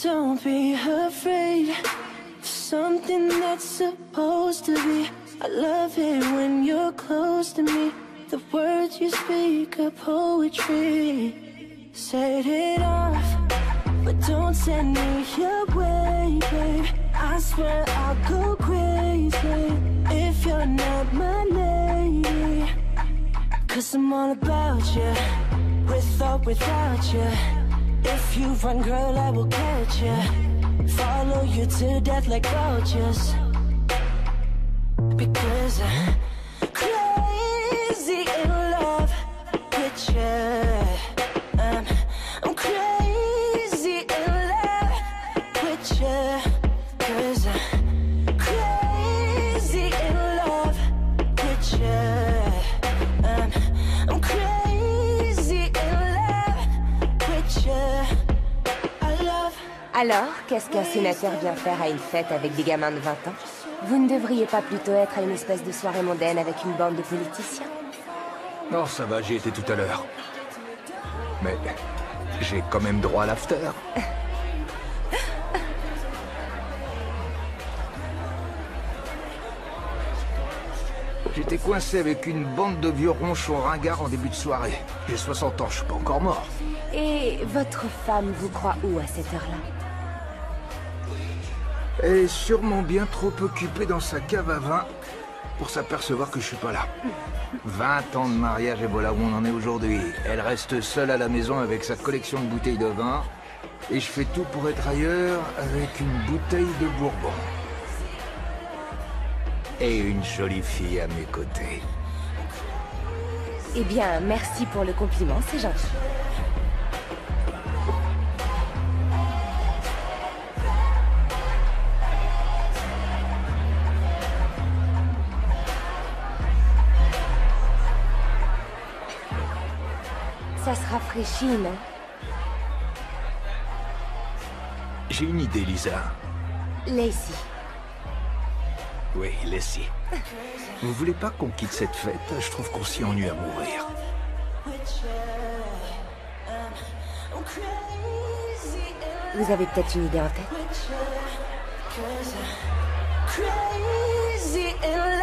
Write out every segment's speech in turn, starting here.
Don't be afraid. Something that's supposed to be. I love it when you're close to me. The words you speak are poetry. Set it off, but don't send me away, babe. I swear I'll go crazy if you're not my lady. Cause I'm all about you, with or without you. If you run, girl, I will catch you. Follow you to death like vultures. Because I'm crazy in love with you. I'm crazy in love with you. Cause I'm crazy in love with you. I'm crazy in love with you. Alors, qu'est-ce qu'un sénateur vient faire à une fête avec des gamins de 20 ans? Vous ne devriez pas plutôt être à une espèce de soirée mondaine avec une bande de politiciens? Non, ça va, j'y étais tout à l'heure. Mais j'ai quand même droit à l'after. J'étais coincé avec une bande de vieux ronchons ringards en début de soirée. J'ai 60 ans, je suis pas encore mort. Et votre femme vous croit où à cette heure-là? Elle est sûrement bien trop occupée dans sa cave à vin pour s'apercevoir que je suis pas là. 20 ans de mariage et voilà où on en est aujourd'hui. Elle reste seule à la maison avec sa collection de bouteilles de vin. Et je fais tout pour être ailleurs avec une bouteille de bourbon. Et une jolie fille à mes côtés. Eh bien, merci pour le compliment, c'est gentil. Ça se rafraîchit, non? J'ai une idée, Lisa. Lacey. Oui, Lacey. Vous voulez pas qu'on quitte cette fête? Je trouve qu'on s'y ennuie à mourir. Vous avez peut-être une idée en tête? Crazy in love.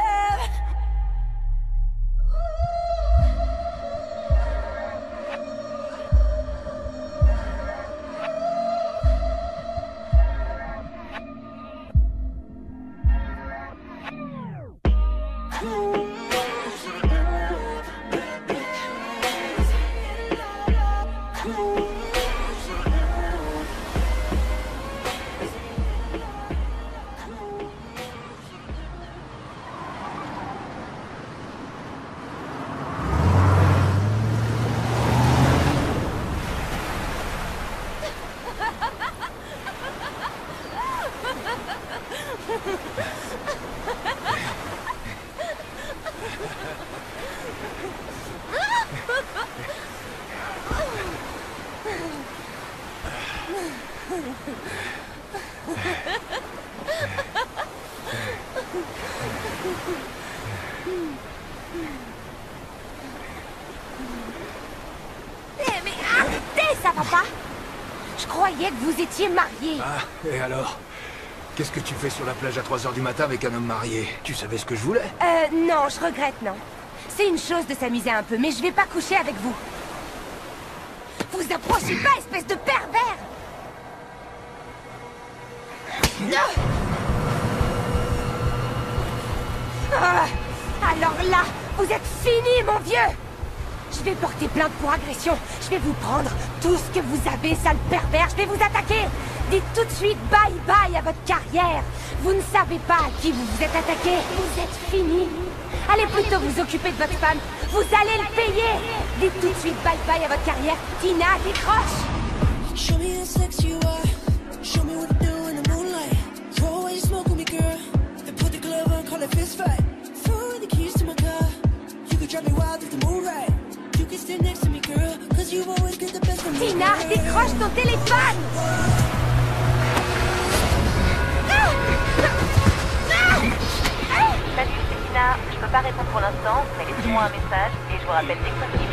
Mais arrêtez, ça va pas? Je croyais que vous étiez mariés. Ah, et alors? Qu'est-ce que tu fais sur la plage à 3 h du matin avec un homme marié? Tu savais ce que je voulais? Non, je regrette, non. C'est une chose de s'amuser un peu, mais je vais pas coucher avec vous. Vous approchez pas, espèce de pervers! Ah, alors là, vous êtes fini, mon vieux! Je vais porter plainte pour agression. Je vais vous prendre tout ce que vous avez, sale pervers. Je vais vous attaquer. Dites tout de suite bye bye à votre carrière. Vous ne savez pas à qui vous vous êtes attaqué. Vous êtes fini. Allez plutôt vous occuper de votre femme. Vous allez le payer. Dites tout de suite bye bye à votre carrière. Tina, décroche. Show me how sexy you are. Show me what to do in the moonlight. Throw away your smoke with me, girl. And put the glove on, call it fist fight. Throw away the keys to my car. You could drive me wild if the moon right. You can stand next to me, girl. Cause you always get the best of me. Tina, décroche ton téléphone. Salut, c'est Tina. Je peux pas répondre pour l'instant, mais laissez-moi un message et je vous rappelle dès que possible.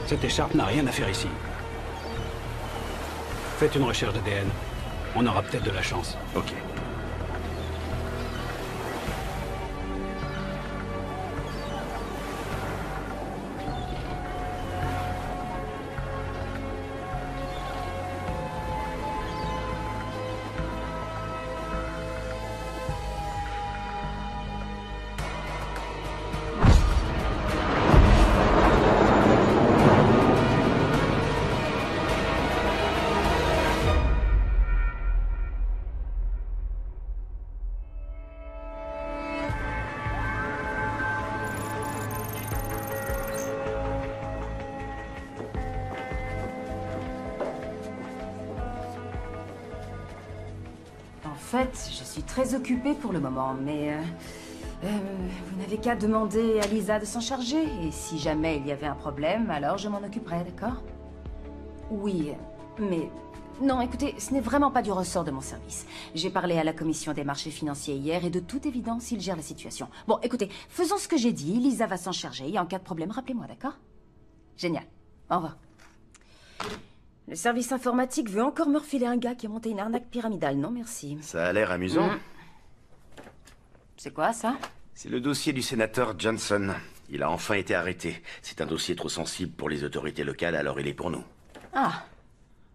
Cette écharpe n'a rien à faire ici. Faites une recherche d'ADN. On aura peut-être de la chance. Ok. En fait, je suis très occupée pour le moment, mais vous n'avez qu'à demander à Lisa de s'en charger. Et si jamais il y avait un problème, alors je m'en occuperai, d'accord? Oui, mais... Non, écoutez, ce n'est vraiment pas du ressort de mon service. J'ai parlé à la commission des marchés financiers hier et de toute évidence, ils gèrent la situation. Bon, écoutez, faisons ce que j'ai dit. Lisa va s'en charger et en cas de problème, rappelez-moi, d'accord? Génial. Au revoir. Le service informatique veut encore me refiler un gars qui a monté une arnaque pyramidale. Non, merci. Ça a l'air amusant. C'est quoi, ça? C'est le dossier du sénateur Johnson. Il a enfin été arrêté. C'est un dossier trop sensible pour les autorités locales, alors il est pour nous. Ah,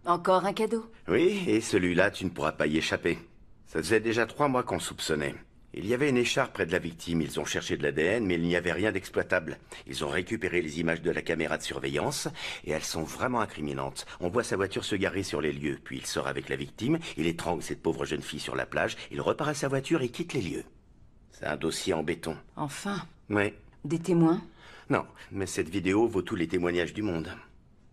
encore un cadeau? Oui, et celui-là, tu ne pourras pas y échapper. Ça faisait déjà 3 mois qu'on soupçonnait. Il y avait une écharpe près de la victime. Ils ont cherché de l'ADN, mais il n'y avait rien d'exploitable. Ils ont récupéré les images de la caméra de surveillance, et elles sont vraiment incriminantes. On voit sa voiture se garer sur les lieux, puis il sort avec la victime, il étrangle cette pauvre jeune fille sur la plage, il repart à sa voiture et quitte les lieux. C'est un dossier en béton. Enfin. Oui. Des témoins? Non, mais cette vidéo vaut tous les témoignages du monde.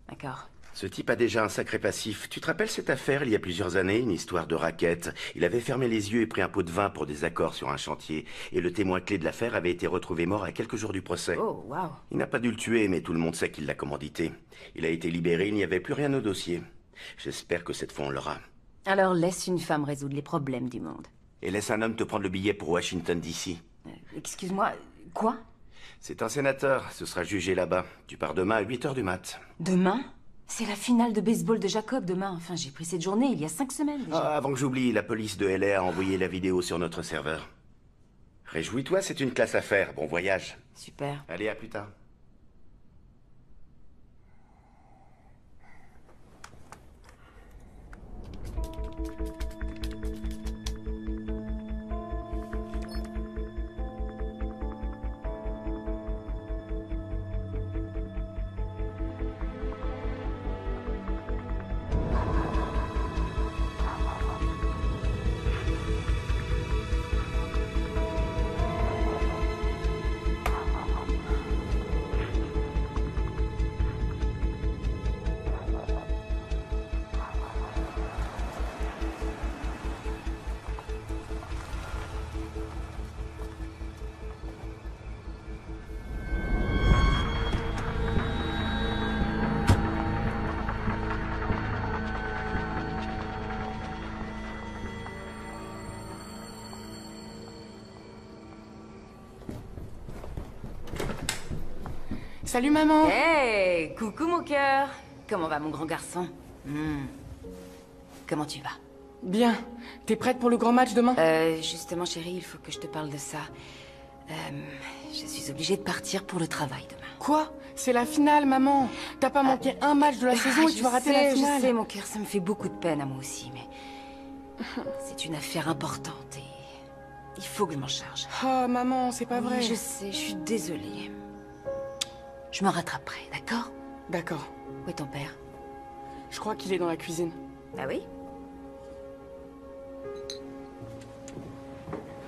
D'accord. Ce type a déjà un sacré passif. Tu te rappelles cette affaire, il y a plusieurs années, une histoire de racket? Il avait fermé les yeux et pris un pot de vin pour des accords sur un chantier. Et le témoin clé de l'affaire avait été retrouvé mort à quelques jours du procès. Oh, waouh. Il n'a pas dû le tuer, mais tout le monde sait qu'il l'a commandité. Il a été libéré, il n'y avait plus rien au dossier. J'espère que cette fois on l'aura. Alors laisse une femme résoudre les problèmes du monde. Et laisse un homme te prendre le billet pour Washington, D.C. Excuse-moi, quoi? C'est un sénateur, ce sera jugé là-bas. Tu pars demain à 8h du mat. Demain? C'est la finale de baseball de Jacob demain. Enfin, j'ai pris cette journée il y a 5 semaines déjà. Ah, avant que j'oublie, la police de LA a envoyé la vidéo sur notre serveur. Réjouis-toi, c'est une classe à faire. Bon voyage. Super. Allez, à plus tard. Salut maman. Hey, coucou mon cœur. Comment va mon grand garçon? Comment tu vas? Bien. T'es prête pour le grand match demain? Justement chérie, il faut que je te parle de ça. Je suis obligée de partir pour le travail demain. Quoi? C'est la finale, maman. T'as pas manqué un match de la saison et tu vas rater la finale. Je sais, mon cœur, ça me fait beaucoup de peine à moi aussi, mais... c'est une affaire importante et... il faut que je m'en charge. Oh, maman, c'est pas Oui, vrai. je sais, je suis désolée. Je me rattraperai, d'accord? D'accord. Où est ton père? Je crois qu'il est dans la cuisine. Ah oui?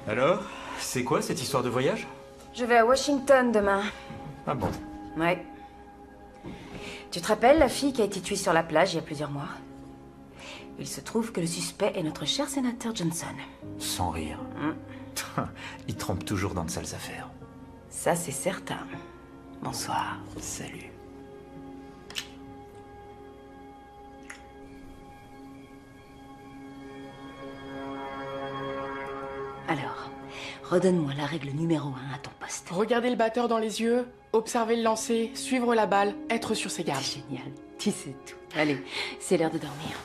Alors, c'est quoi cette histoire de voyage? Je vais à Washington demain. Ah bon? Ouais. Tu te rappelles la fille qui a été tuée sur la plage il y a plusieurs mois? Il se trouve que le suspect est notre cher sénateur Johnson. Sans rire. Il trempe toujours dans de sales affaires. Ça, c'est certain. Bonsoir. Salut. Alors, redonne-moi la règle numéro 1 à ton poste. Regardez le batteur dans les yeux, Observer le lancer, suivre la balle, être sur ses gardes. Génial, tu sais tout. Allez, c'est l'heure de dormir.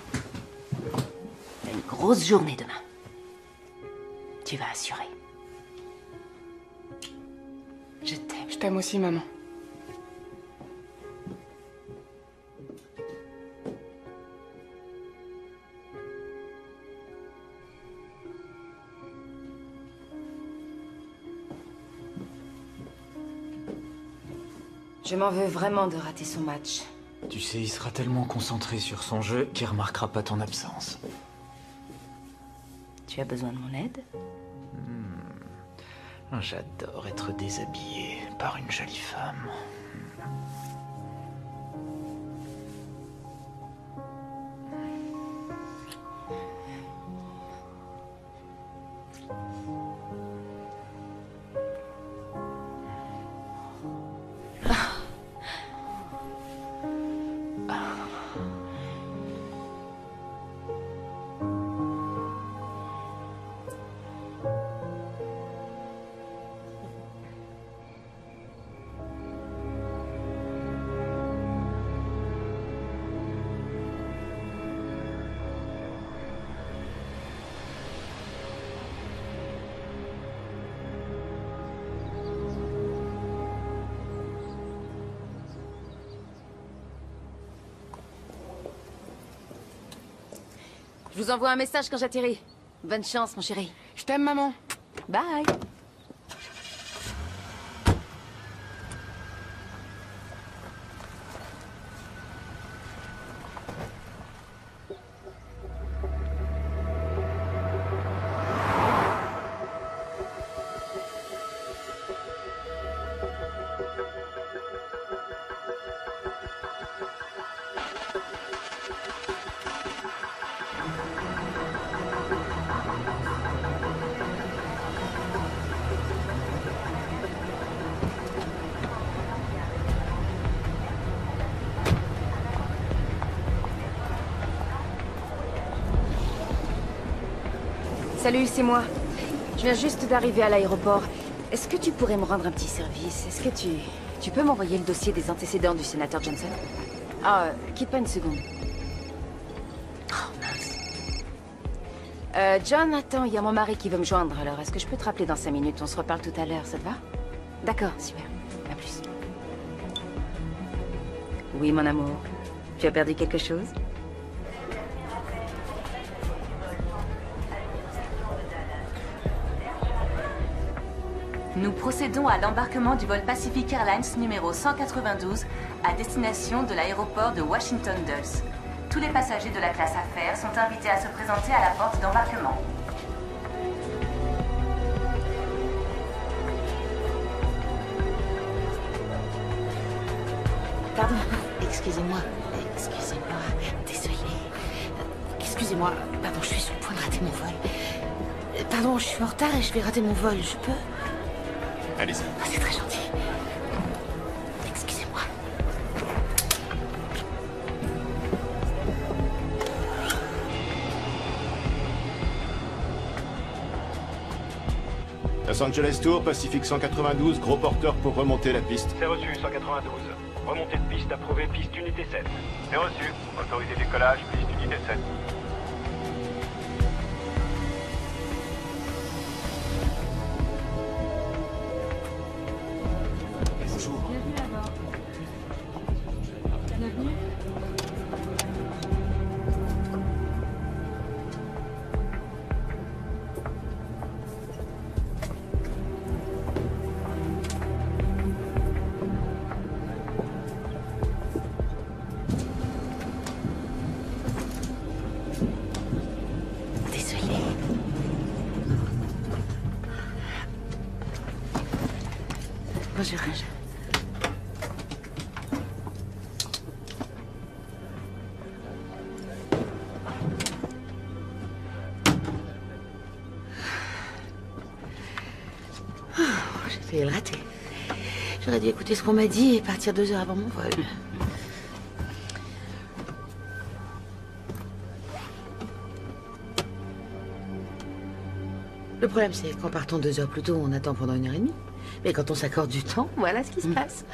T'as une grosse journée demain. Tu vas assurer. Je t'aime. Je t'aime aussi, maman. Je m'en veux vraiment de rater son match. Tu sais, il sera tellement concentré sur son jeu qu'il remarquera pas ton absence. Tu as besoin de mon aide? J'adore être déshabillé par une jolie femme. Je vous envoie un message quand j'atterris. Bonne chance, mon chéri. Je t'aime, maman. Bye. Salut, c'est moi. Je viens juste d'arriver à l'aéroport. Est-ce que tu pourrais me rendre un petit service? Est-ce que tu peux m'envoyer le dossier des antécédents du sénateur Johnson? Ah, quitte pas une seconde. Oh, mince. John, attends, il y a mon mari qui veut me joindre, alors est-ce que je peux te rappeler dans 5 minutes? On se reparle tout à l'heure, ça te va? D'accord, super. À plus. Oui, mon amour. Tu as perdu quelque chose? Nous procédons à l'embarquement du vol Pacific Airlines numéro 192 à destination de l'aéroport de Washington Dulles. Tous les passagers de la classe affaires sont invités à se présenter à la porte d'embarquement. Pardon, excusez-moi, désolée. Excusez-moi, pardon, je suis sur le point de rater mon vol. Pardon, je suis en retard et je vais rater mon vol, je peux? Allez-y. Ah, c'est très gentil. Excusez-moi. Los Angeles Tour, Pacific 192, gros porteur pour remonter la piste. C'est reçu, 192. Remontée de piste approuvée, piste unité 7. C'est reçu. Autorisé décollage, piste unité 7. Bonjour. Bienvenue à bord. Bienvenue. Désolée. Bonjour. J'ai failli le rater. J'aurais dû écouter ce qu'on m'a dit et partir 2 heures avant mon vol. Le problème, c'est qu'en partant 2 heures plus tôt, on attend pendant 1 heure et demie. Mais quand on s'accorde du temps, voilà ce qui se passe.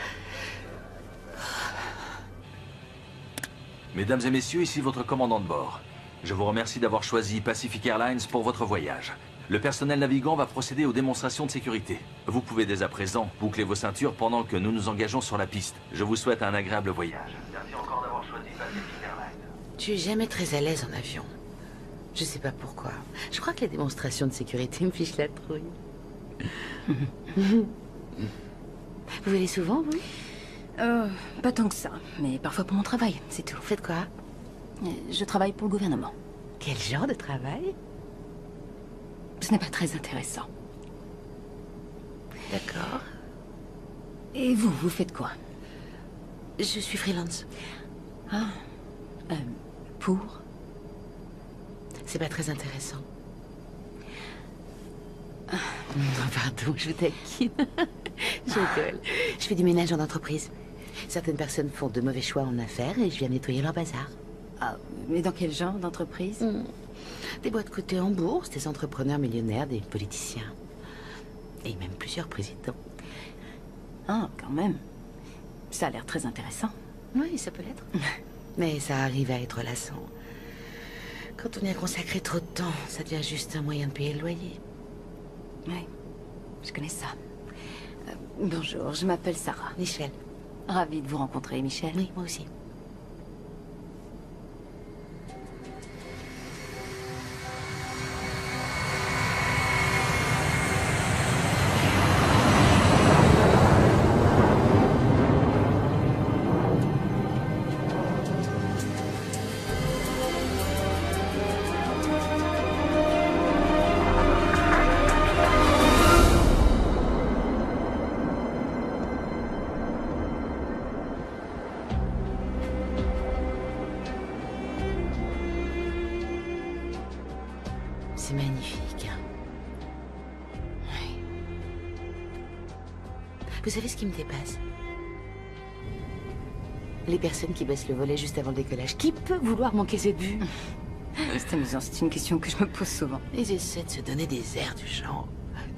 Mesdames et messieurs, ici votre commandant de bord. Je vous remercie d'avoir choisi Pacific Airlines pour votre voyage. Le personnel navigant va procéder aux démonstrations de sécurité. Vous pouvez dès à présent boucler vos ceintures pendant que nous nous engageons sur la piste. Je vous souhaite un agréable voyage. Merci encore d'avoir choisi Pacific Airlines. Je suis jamais très à l'aise en avion. Je sais pas pourquoi. Je crois que les démonstrations de sécurité me fichent la trouille. Vous venez souvent, vous? Pas tant que ça, mais parfois pour mon travail, c'est tout. Vous faites quoi? Je travaille pour le gouvernement. Quel genre de travail? Ce n'est pas très intéressant. D'accord. Et vous, vous faites quoi? Je suis freelance. Ah. Pour? C'est pas très intéressant. Pardon, je vous taquine. Je rigole. Je fais du ménage en entreprise. Certaines personnes font de mauvais choix en affaires et je viens nettoyer leur bazar. Ah, mais dans quel genre d'entreprise? Des boîtes cotées en bourse, des entrepreneurs millionnaires, des politiciens. Et même plusieurs présidents. Ah, quand même. Ça a l'air très intéressant. Oui, ça peut l'être. Mais ça arrive à être lassant. Quand on y a consacré trop de temps, ça devient juste un moyen de payer le loyer. Oui, je connais ça. Bonjour, je m'appelle Sarah. Michel. Ravie de vous rencontrer, Michel. Oui, moi aussi. C'est magnifique. Oui. Vous savez ce qui me dépasse? Les personnes qui baissent le volet juste avant le décollage. Qui peut vouloir manquer cette vue? C'est amusant, c'est une question que je me pose souvent. Ils essaient de se donner des airs du genre.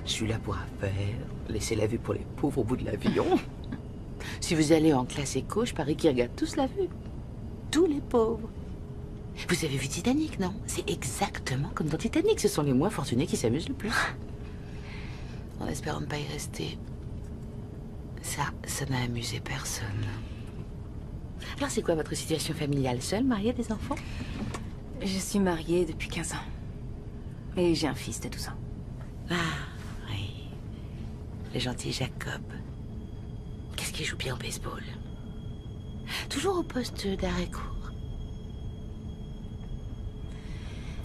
Je suis là pour affaire, laisser la vue pour les pauvres au bout de l'avion. Si vous allez en classe éco, je parie qu'ils regardent tous la vue. Tous les pauvres. Vous avez vu Titanic, non? C'est exactement comme dans Titanic. Ce sont les moins fortunés qui s'amusent le plus. En espérant ne pas y rester. Ça n'a amusé personne. Alors c'est quoi votre situation familiale? Seule, mariée, des enfants? Je suis mariée depuis 15 ans. Et j'ai un fils de 12 ans. Ah, oui. Le gentil Jacob. Qu'est-ce qu'il joue bien au baseball? Toujours au poste d'arrêt-court.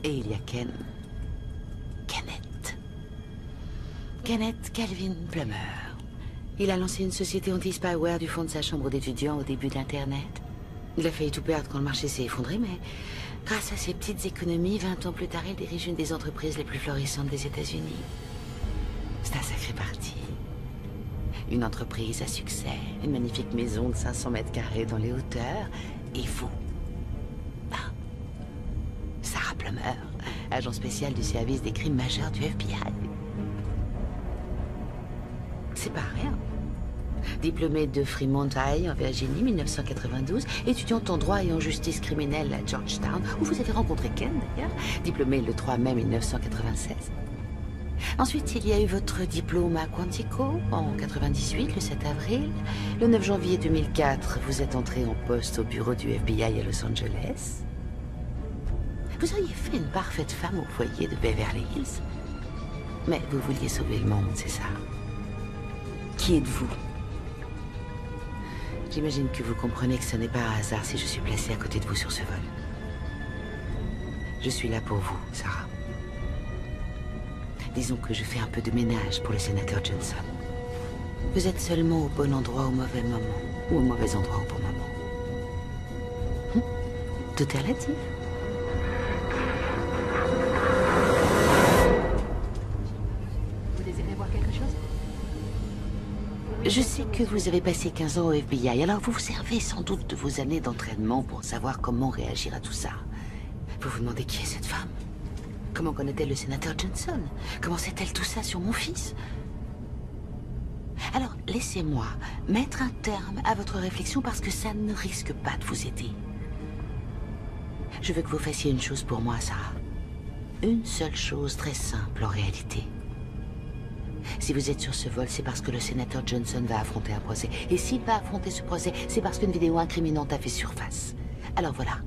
Et il y a Kenneth Calvin Plummer. Il a lancé une société anti-spyware du fond de sa chambre d'étudiant au début d'Internet. Il a failli tout perdre quand le marché s'est effondré, mais grâce à ses petites économies, 20 ans plus tard, il dirige une des entreprises les plus florissantes des États-Unis. C'est un sacré parti. Une entreprise à succès, une magnifique maison de 500 mètres carrés dans les hauteurs, et vous. Sarah Plummer, agent spécial du service des crimes majeurs du FBI. C'est pas rien. Diplômée de Fremont High en Virginie, 1992, étudiante en droit et en justice criminelle à Georgetown, où vous avez rencontré Ken d'ailleurs, diplômée le 3 mai 1996. Ensuite, il y a eu votre diplôme à Quantico en 98, le 7 avril. Le 9 janvier 2004, vous êtes entrée en poste au bureau du FBI à Los Angeles. Vous auriez fait une parfaite femme au foyer de Beverly Hills. Mais vous vouliez sauver le monde, c'est ça? Qui êtes-vous? J'imagine que vous comprenez que ce n'est pas un hasard si je suis placée à côté de vous sur ce vol. Je suis là pour vous, Sarah. Disons que je fais un peu de ménage pour le sénateur Johnson. Vous êtes seulement au bon endroit au mauvais moment, ou au mauvais endroit au bon moment. Tout est relatif. Vous désirez voir quelque chose? Je sais que vous avez passé 15 ans au FBI, alors vous vous servez sans doute de vos années d'entraînement pour savoir comment réagir à tout ça. Vous vous demandez qui est cette femme? Comment connaît-elle le sénateur Johnson? Comment sait-elle tout ça sur mon fils? Alors, laissez-moi mettre un terme à votre réflexion parce que ça ne risque pas de vous aider. Je veux que vous fassiez une chose pour moi, Sarah. Une seule chose très simple en réalité. Si vous êtes sur ce vol, c'est parce que le sénateur Johnson va affronter un procès. Et s'il va affronter ce procès, c'est parce qu'une vidéo incriminante a fait surface. Alors voilà.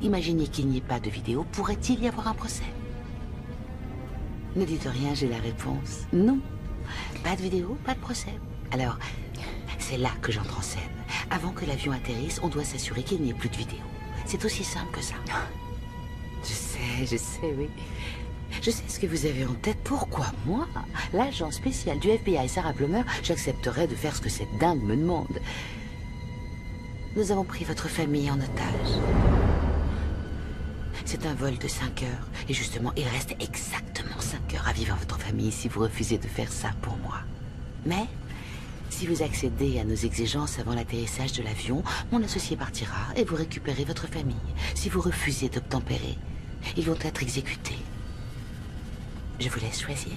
Imaginez qu'il n'y ait pas de vidéo. Pourrait-il y avoir un procès? Ne dites rien, j'ai la réponse. Non. Pas de vidéo, pas de procès. Alors, c'est là que j'entre en scène. Avant que l'avion atterrisse, on doit s'assurer qu'il n'y ait plus de vidéo. C'est aussi simple que ça. Je sais, oui. Je sais ce que vous avez en tête. Pourquoi moi, l'agent spécial du FBI, Sarah Plummer, j'accepterais de faire ce que cette dingue me demande? Nous avons pris votre famille en otage. C'est un vol de 5 heures. Et justement, il reste exactement 5 heures à vivre en votre famille si vous refusez de faire ça pour moi. Mais, si vous accédez à nos exigences avant l'atterrissage de l'avion, mon associé partira et vous récupérez votre famille. Si vous refusez d'obtempérer, ils vont être exécutés. Je vous laisse choisir.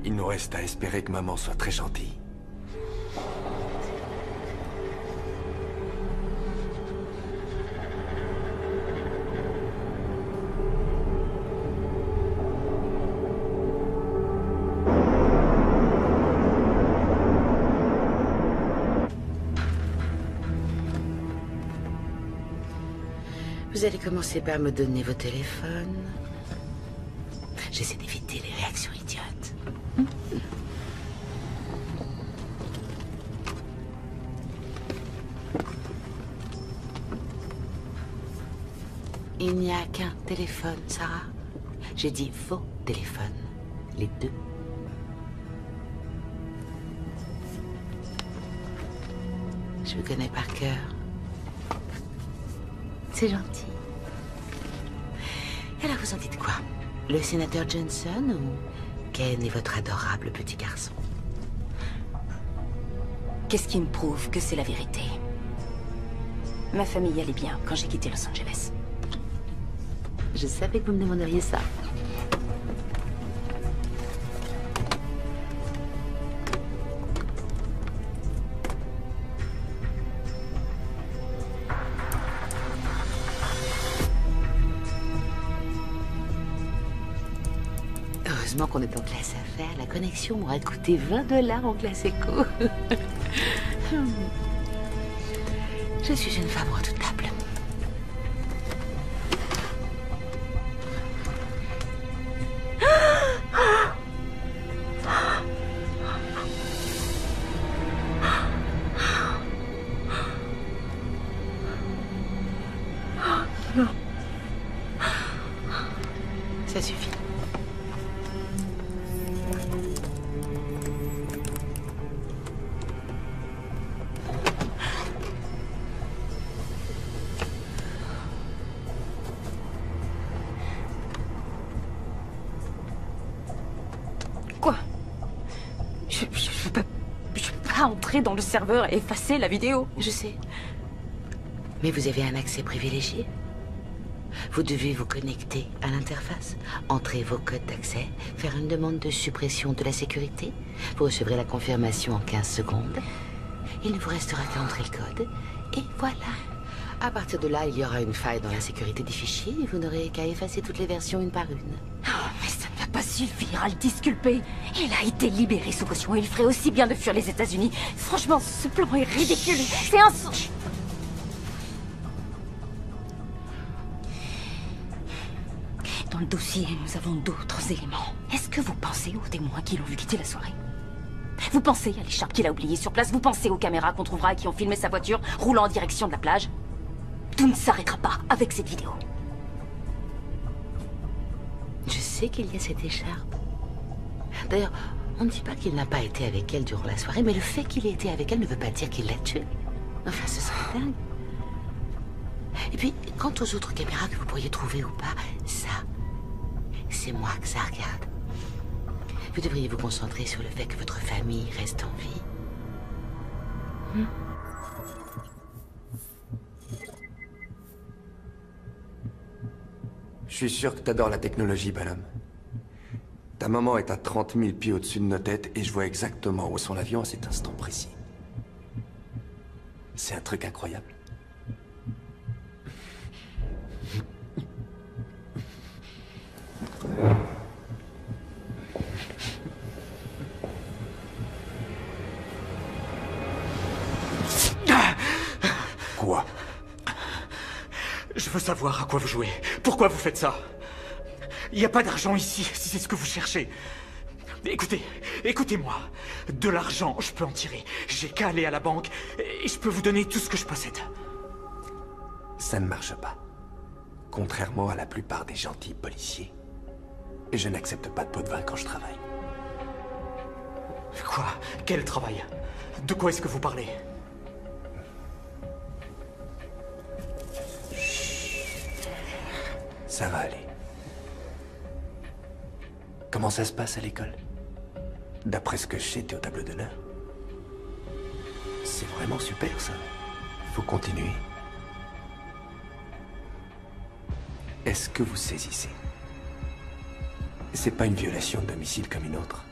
Il nous reste à espérer que maman soit très gentille. Vous allez commencer par me donner vos téléphones. J'essaie d'éviter les réactions idiotes. Il n'y a qu'un téléphone, Sarah. J'ai dit vos téléphones. Les deux. Je vous connais par cœur. C'est gentil. Alors, vous en dites quoi? Le sénateur Johnson ou Ken est votre adorable petit garçon? Qu'est-ce qui me prouve que c'est la vérité? Ma famille allait bien quand j'ai quitté Los Angeles. Je savais que vous me demanderiez ça. Heureusement qu'on est en classe affaires. La connexion m'aurait coûté $20 en classe éco. Je suis une femme redoutable. Ça suffit. Quoi? Je peux pas entrer dans le serveur et effacer la vidéo. Je sais. Mais vous avez un accès privilégié. Vous devez vous connecter à l'interface, entrer vos codes d'accès, faire une demande de suppression de la sécurité. Vous recevrez la confirmation en 15 secondes. Il ne vous restera qu'à entrer le code. Et voilà. À partir de là, il y aura une faille dans la sécurité des fichiers et vous n'aurez qu'à effacer toutes les versions une par une. Oh, mais ça ne va pas suffire à le disculper. Il a été libéré sous caution et il ferait aussi bien de fuir les États-Unis. Franchement, ce plan est ridicule. C'est un... Dans le dossier, nous avons d'autres éléments. Est-ce que vous pensez aux témoins qui l'ont vu quitter la soirée? Vous pensez à l'écharpe qu'il a oubliée sur place? Vous pensez aux caméras qu'on trouvera et qui ont filmé sa voiture roulant en direction de la plage? Tout ne s'arrêtera pas avec cette vidéo. Je sais qu'il y a cette écharpe. D'ailleurs, on ne dit pas qu'il n'a pas été avec elle durant la soirée, mais le fait qu'il ait été avec elle ne veut pas dire qu'il l'a tuée. Enfin, ce serait dingue. Et puis, quant aux autres caméras que vous pourriez trouver ou pas, ça, c'est moi, Xargard. Vous devriez vous concentrer sur le fait que votre famille reste en vie. Je suis sûr que t'adores la technologie, bonhomme. Ta maman est à 30 000 pieds au-dessus de nos têtes et je vois exactement où est son avion à cet instant précis. C'est un truc incroyable. Quoi? Je veux savoir à quoi vous jouez. Pourquoi vous faites ça? Il n'y a pas d'argent ici, si c'est ce que vous cherchez. Écoutez, écoutez-moi. De l'argent, je peux en tirer. J'ai qu'à aller à la banque et je peux vous donner tout ce que je possède. Ça ne marche pas. Contrairement à la plupart des gentils policiers. Et je n'accepte pas de pot de vin quand je travaille. Quoi? Quel travail? De quoi est-ce que vous parlez? Ça va aller. Comment ça se passe à l'école? D'après ce que je sais, t'es au tableau d'honneur. C'est vraiment super, ça. Faut continuer. Est-ce que vous saisissez? C'est pas une violation de domicile comme une autre.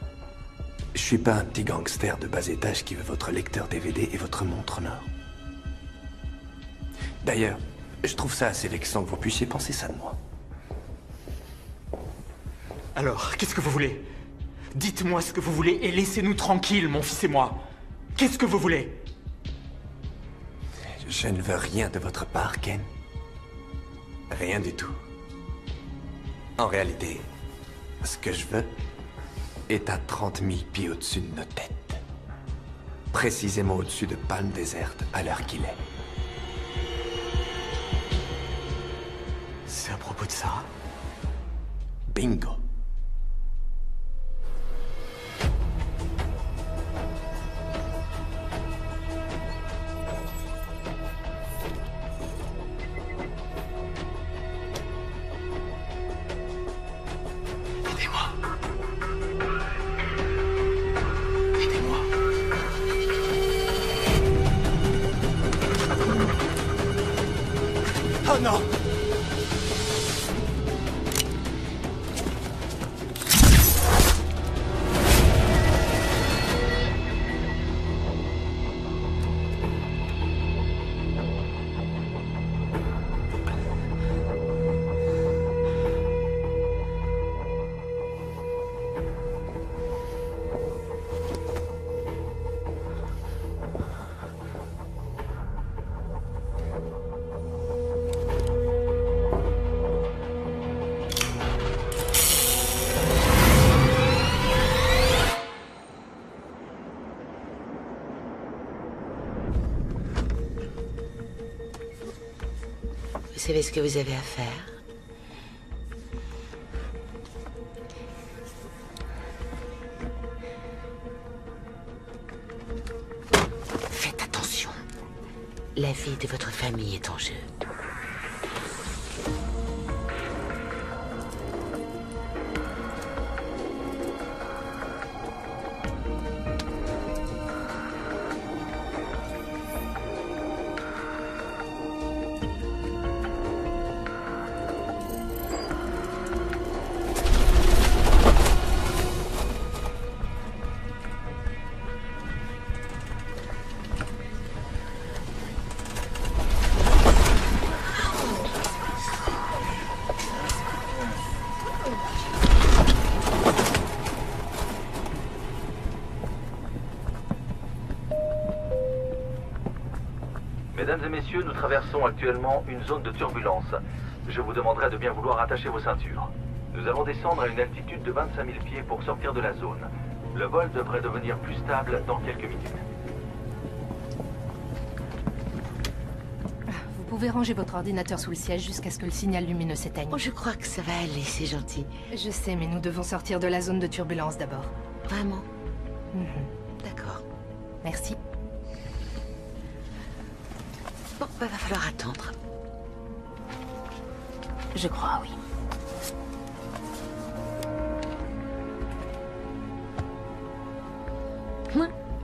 Je suis pas un petit gangster de bas étage qui veut votre lecteur DVD et votre montre en or. D'ailleurs, je trouve ça assez vexant que vous puissiez penser ça de moi. Alors, qu'est-ce que vous voulez? Dites-moi ce que vous voulez et laissez-nous tranquilles, mon fils et moi. Qu'est-ce que vous voulez? Je ne veux rien de votre part, Ken. Rien du tout. En réalité, ce que je veux est à 30 000 pieds au-dessus de nos têtes. Précisément au-dessus de Palm Desert, à l'heure qu'il est. C'est à propos de ça? Bingo. Oh non! Vous savez ce que vous avez à faire? Faites attention. La vie de votre famille est en jeu. Mesdames et messieurs, nous traversons actuellement une zone de turbulence. Je vous demanderai de bien vouloir attacher vos ceintures. Nous allons descendre à une altitude de 25 000 pieds pour sortir de la zone. Le vol devrait devenir plus stable dans quelques minutes. Vous pouvez ranger votre ordinateur sous le siège jusqu'à ce que le signal lumineux s'éteigne. Oh, je crois que ça va aller, c'est gentil. Je sais, mais nous devons sortir de la zone de turbulence d'abord. Vraiment? D'accord. Merci. Bon, va falloir attendre. Je crois, oui.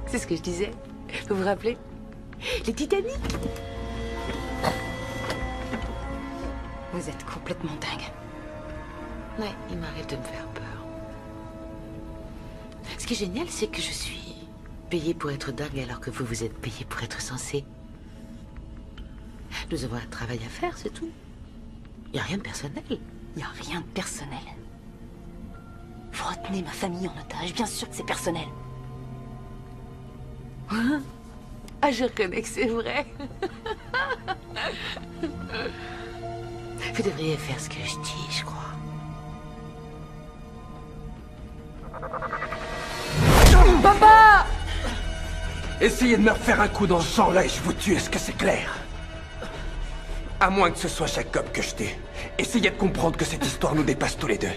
C'est ce que je disais. Vous vous rappelez? Les Titanic. Vous êtes complètement dingue. Ouais, il m'arrive de me faire peur. Ce qui est génial, c'est que je suis payée pour être dingue alors que vous êtes payé pour être sensé. Nous avons un travail à faire, c'est tout. Il n'y a rien de personnel. Il n'y a rien de personnel. Vous retenez ma famille en otage, bien sûr que c'est personnel. Ah, je reconnais que c'est vrai. Vous devriez faire ce que je dis, je crois. Papa! Essayez de me refaire un coup dans ce sang-là et je vous tue, est-ce que c'est clair? À moins que ce soit Jacob que je tue. Essayez de comprendre que cette histoire nous dépasse tous les deux.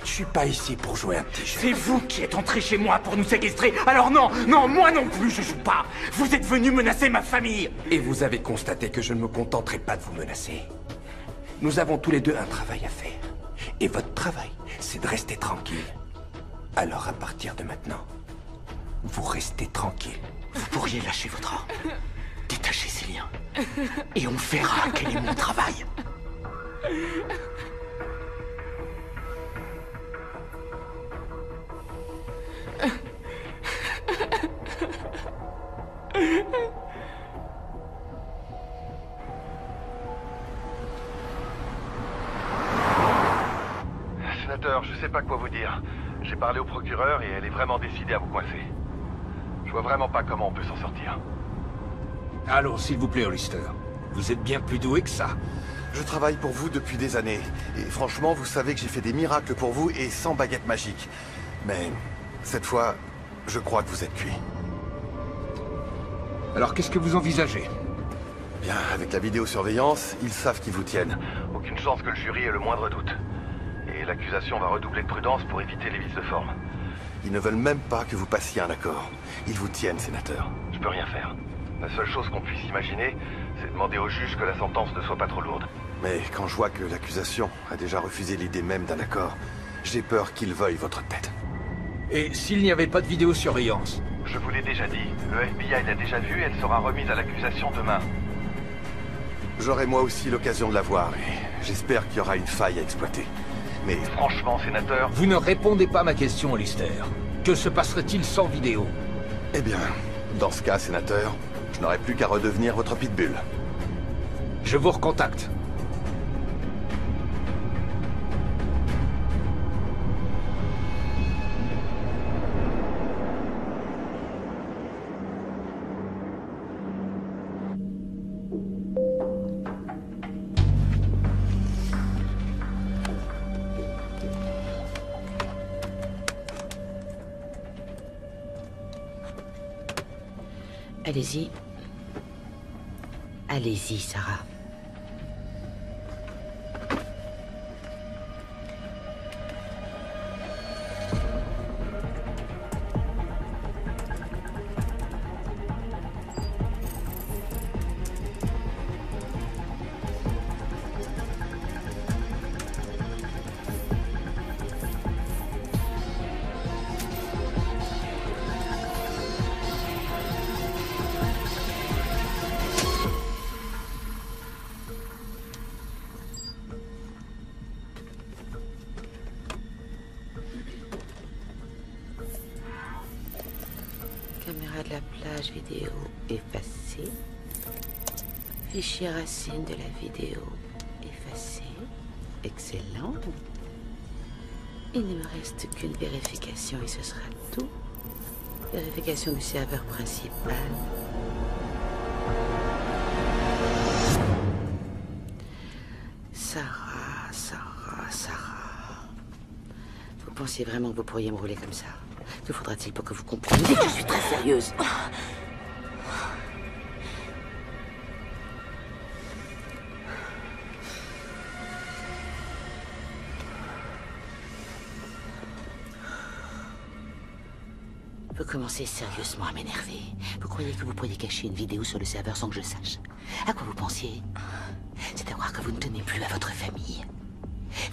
Je suis pas ici pour jouer un petit jeu. C'est vous qui êtes entré chez moi pour nous séquestrer. Alors non, non, moi non plus, je joue pas. Vous êtes venu menacer ma famille. Et vous avez constaté que je ne me contenterai pas de vous menacer. Nous avons tous les deux un travail à faire. Et votre travail, c'est de rester tranquille. Alors à partir de maintenant, vous restez tranquille. Vous pourriez lâcher votre arme. Détachez ces liens. Et on verra quel est mon travail. Sénateur, je sais pas quoi vous dire. J'ai parlé au procureur et elle est vraiment décidée à vous coincer. Je vois vraiment pas comment on peut s'en sortir. Allons, s'il vous plaît, Hollister. Vous êtes bien plus doué que ça. Je travaille pour vous depuis des années. Et franchement, vous savez que j'ai fait des miracles pour vous et sans baguette magique. Mais cette fois, je crois que vous êtes cuit. Alors qu'est-ce que vous envisagez? Bien, avec la vidéosurveillance, ils savent qu'ils vous tiennent. Aucune chance que le jury ait le moindre doute. Et l'accusation va redoubler de prudence pour éviter les vices de forme. Ils ne veulent même pas que vous passiez un accord. Ils vous tiennent, sénateur. Je peux rien faire. La seule chose qu'on puisse imaginer, c'est demander au juge que la sentence ne soit pas trop lourde. Mais quand je vois que l'accusation a déjà refusé l'idée même d'un accord, j'ai peur qu'ils veuillent votre tête. Et s'il n'y avait pas de vidéosurveillance? Je vous l'ai déjà dit. Le FBI l'a déjà vue, elle sera remise à l'accusation demain. J'aurai moi aussi l'occasion de la voir et j'espère qu'il y aura une faille à exploiter. Mais franchement, sénateur... Vous ne répondez pas à ma question, Hollister. Que se passerait-il sans vidéo? Eh bien, dans ce cas, sénateur, je n'aurai plus qu'à redevenir votre pitbull. Je vous recontacte. Allez-y. Allez-y, Sarah. Caméra de la plage vidéo effacée. Fichier racine de la vidéo effacé. Excellent. Il ne me reste qu'une vérification et ce sera tout. Vérification du serveur principal. Sarah. Vous pensiez vraiment que vous pourriez me rouler comme ça? Que faudra-t-il pour que vous compreniez que je suis très sérieuse? Vous commencez sérieusement à m'énerver. Vous croyez que vous pourriez cacher une vidéo sur le serveur sans que je sache? À quoi vous pensiez? C'est à croire que vous ne tenez plus à votre famille.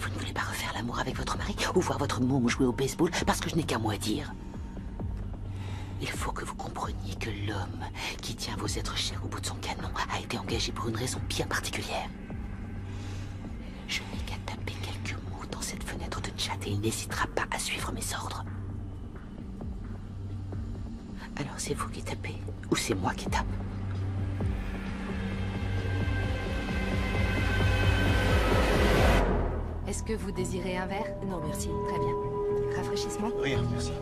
Vous ne voulez pas refaire l'amour avec votre mari ou voir votre môme jouer au baseball parce que je n'ai qu'un mot à dire. Il faut que vous compreniez que l'homme qui tient vos êtres chers au bout de son canon a été engagé pour une raison bien particulière. Je n'ai qu'à taper quelques mots dans cette fenêtre de chat et il n'hésitera pas à suivre mes ordres. Alors c'est vous qui tapez ou c'est moi qui tape? Est-ce que vous désirez un verre? Non, merci. Très bien. Rafraîchissement? Rien, merci.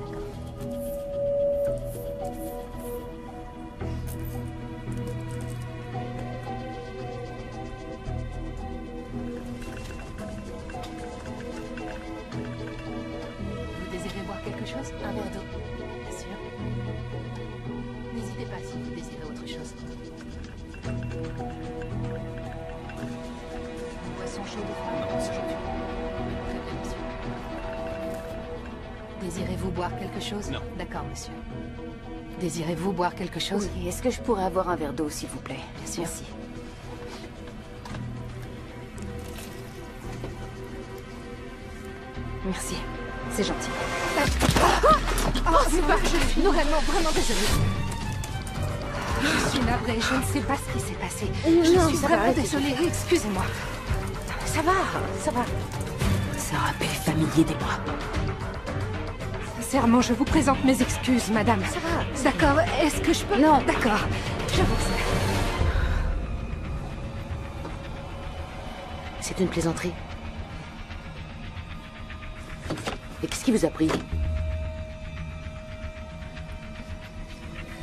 Vous désirez boire quelque chose? Un verre d'eau? Bien sûr. N'hésitez pas si vous désirez autre chose. Une boisson chaude ou froide? Non, c'est gentil. Très bien, monsieur. Désirez-vous boire quelque chose? Non. D'accord, monsieur. Désirez-vous boire quelque chose? Oui, est-ce que je pourrais avoir un verre d'eau, s'il vous plaît? Bien sûr. Merci. Merci. C'est gentil. Oh, c'est pas... Je suis vraiment désolée. Je suis navrée, je ne sais pas ce qui s'est passé. Je suis vraiment désolée, excusez-moi. Ça va, ça va. C'est un rappel familier des bras. Sincèrement, je vous présente mes excuses, madame. Ça va. D'accord, est-ce que je peux... Non. D'accord, je vous sais. C'est une plaisanterie. Et qu'est-ce qui vous a pris?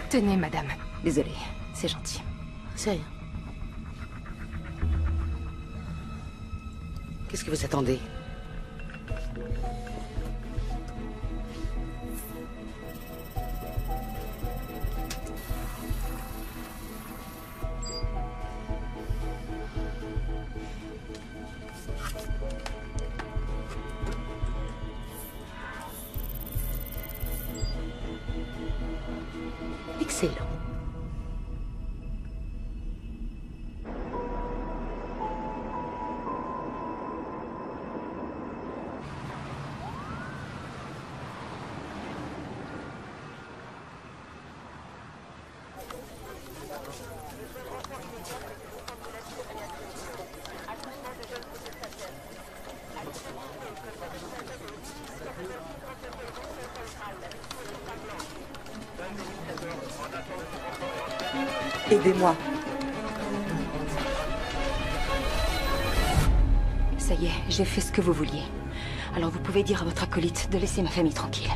Tenez, madame. Désolée, c'est gentil. C'est rien. Qu'est-ce que vous attendez? Excellent. Aidez-moi. Ça y est, j'ai fait ce que vous vouliez. Alors vous pouvez dire à votre acolyte de laisser ma famille tranquille.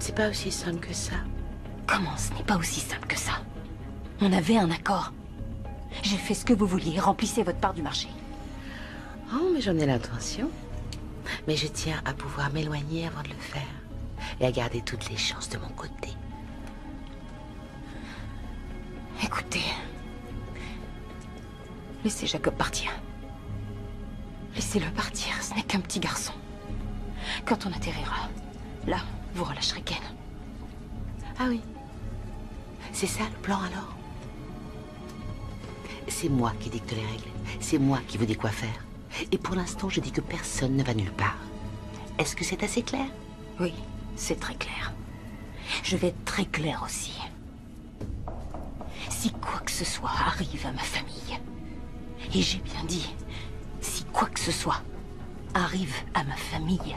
C'est pas aussi simple que ça. Comment ce n'est pas aussi simple que ça? On avait un accord. J'ai fait ce que vous vouliez, remplissez votre part du marché. Oh, mais j'en ai l'intention. Mais je tiens à pouvoir m'éloigner avant de le faire. Et à garder toutes les chances de mon côté. Écoutez, laissez Jacob partir. Laissez-le partir, ce n'est qu'un petit garçon. Quand on atterrira, là, vous relâcherez Ken. Ah oui. C'est ça le plan alors? C'est moi qui dicte les règles. C'est moi qui vous dis quoi faire. Et pour l'instant, je dis que personne ne va nulle part. Est-ce que c'est assez clair? Oui, c'est très clair. Je vais être très clair aussi. Si quoi que ce soit arrive à ma famille, et j'ai bien dit, si quoi que ce soit arrive à ma famille,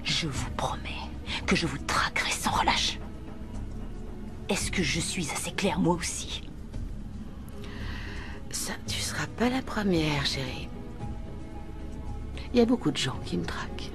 je vous promets que je vous traquerai sans relâche. Est-ce que je suis assez claire, moi aussi? Ça, tu seras pas la première, chérie. Il y a beaucoup de gens qui me traquent.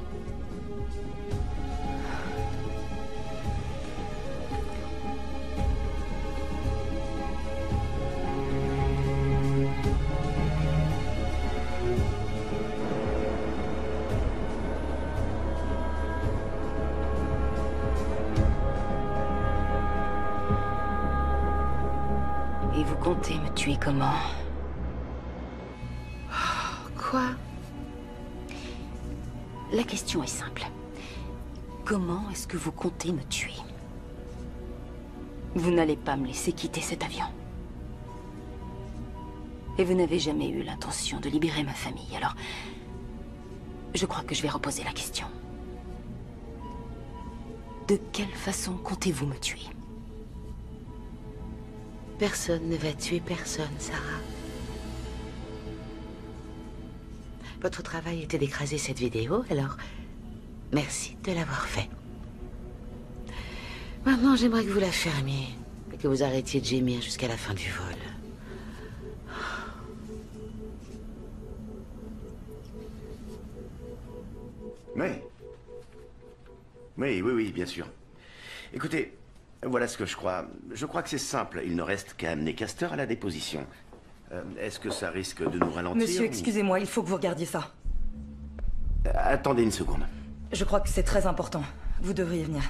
Et vous comptez me tuer comment? Quoi? La question est simple. Comment est-ce que vous comptez me tuer? Vous n'allez pas me laisser quitter cet avion. Et vous n'avez jamais eu l'intention de libérer ma famille, alors... Je crois que je vais reposer la question. De quelle façon comptez-vous me tuer? Personne ne va tuer personne, Sarah. Votre travail était d'écraser cette vidéo, alors merci de l'avoir fait. Maintenant, j'aimerais que vous la fermiez et que vous arrêtiez de gémir jusqu'à la fin du vol. Oui, bien sûr. Écoutez, voilà ce que je crois. Je crois que c'est simple. Il ne reste qu'à amener Castor à la déposition. Est-ce que ça risque de nous ralentir? Monsieur, excusez-moi, il faut que vous regardiez ça. Attendez une seconde. Je crois que c'est très important. Vous devriez venir.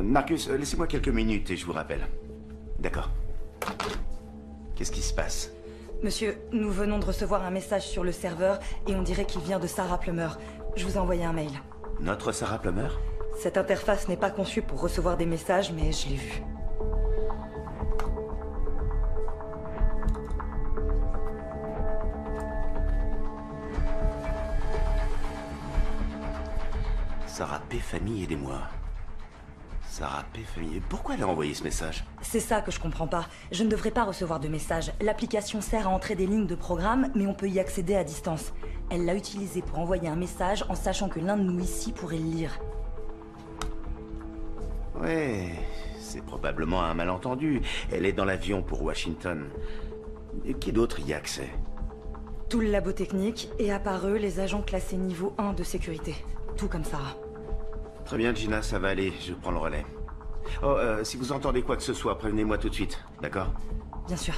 Marcus, laissez-moi quelques minutes et je vous rappelle. D'accord. Qu'est-ce qui se passe? Monsieur, nous venons de recevoir un message sur le serveur et on dirait qu'il vient de Sarah Plummer. Je vous ai envoyé un mail. Notre Sarah Plummer? Cette interface n'est pas conçue pour recevoir des messages, mais je l'ai vue. Sarah P. Famille, aidez-moi. Sarah P. Famille. Pourquoi elle a envoyé ce message? C'est ça que je comprends pas. Je ne devrais pas recevoir de messages. L'application sert à entrer des lignes de programme, mais on peut y accéder à distance. Elle l'a utilisé pour envoyer un message en sachant que l'un de nous ici pourrait le lire. Ouais, c'est probablement un malentendu. Elle est dans l'avion pour Washington. Et qui d'autre y a accès? Tout le labo technique, et à part eux, les agents classés niveau 1 de sécurité. Tout comme Sarah. Très bien, Gina, ça va aller. Je prends le relais. Oh, si vous entendez quoi que ce soit, prévenez-moi tout de suite. D'accord? Bien sûr.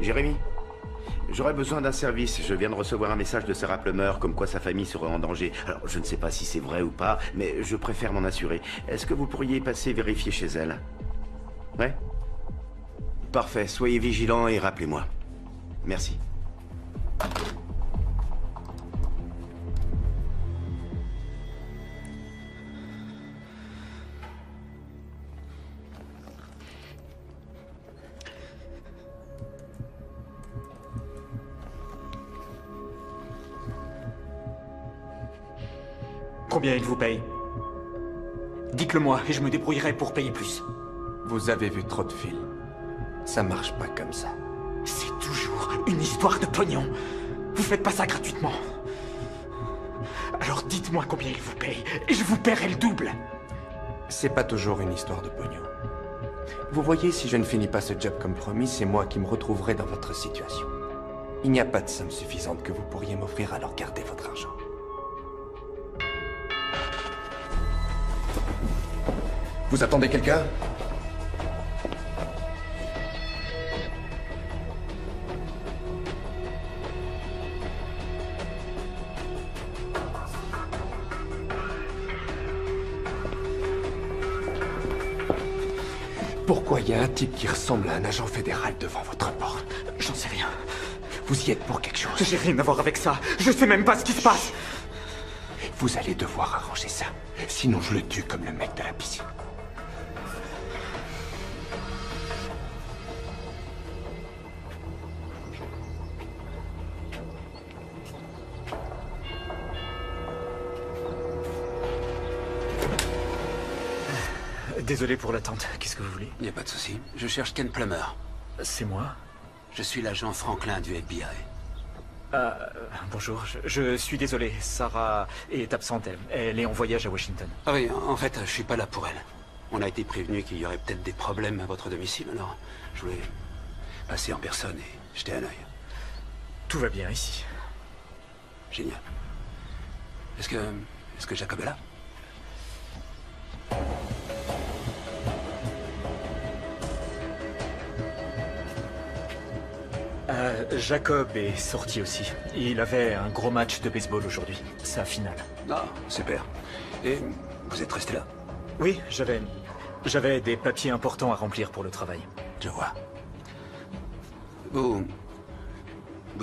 Jérémy, j'aurais besoin d'un service. Je viens de recevoir un message de Sarah Plummer comme quoi sa famille serait en danger. Alors, je ne sais pas si c'est vrai ou pas, mais je préfère m'en assurer. Est-ce que vous pourriez passer vérifier chez elle? Ouais? Parfait. Soyez vigilants et rappelez-moi. Merci. Combien il vous paye? Dites-le-moi et je me débrouillerai pour payer plus. Vous avez vu trop de films. Ça marche pas comme ça. C'est toujours une histoire de pognon. Vous faites pas ça gratuitement. Alors dites-moi combien il vous paye et je vous paierai le double. C'est pas toujours une histoire de pognon. Vous voyez, si je ne finis pas ce job comme promis, c'est moi qui me retrouverai dans votre situation. Il n'y a pas de somme suffisante que vous pourriez m'offrir, alors gardez votre argent. Vous attendez quelqu'un? Pourquoi il y a un type qui ressemble à un agent fédéral devant votre porte? J'en sais rien. Vous y êtes pour quelque chose? J'ai rien à voir avec ça. Je sais même pas ce qui se passe. Vous allez devoir arranger ça. Sinon je le tue comme le mec de la piscine. Désolé pour l'attente. Qu'est-ce que vous voulez? Y a pas de souci. Je cherche Ken Plummer. C'est moi? Je suis l'agent Franklin du FBI. Bonjour. Je suis désolé. Sarah est absente. Elle est en voyage à Washington. Ah oui, en fait, je suis pas là pour elle. On a été prévenu qu'il y aurait peut-être des problèmes à votre domicile, alors je voulais passer en personne et jeter un œil. Tout va bien ici. Génial. Est-ce que Jacob est là? Jacob est sorti aussi. Il avait un gros match de baseball aujourd'hui. Sa finale. Ah, super. Et vous êtes resté là? Oui, j'avais des papiers importants à remplir pour le travail. Je vois. Vous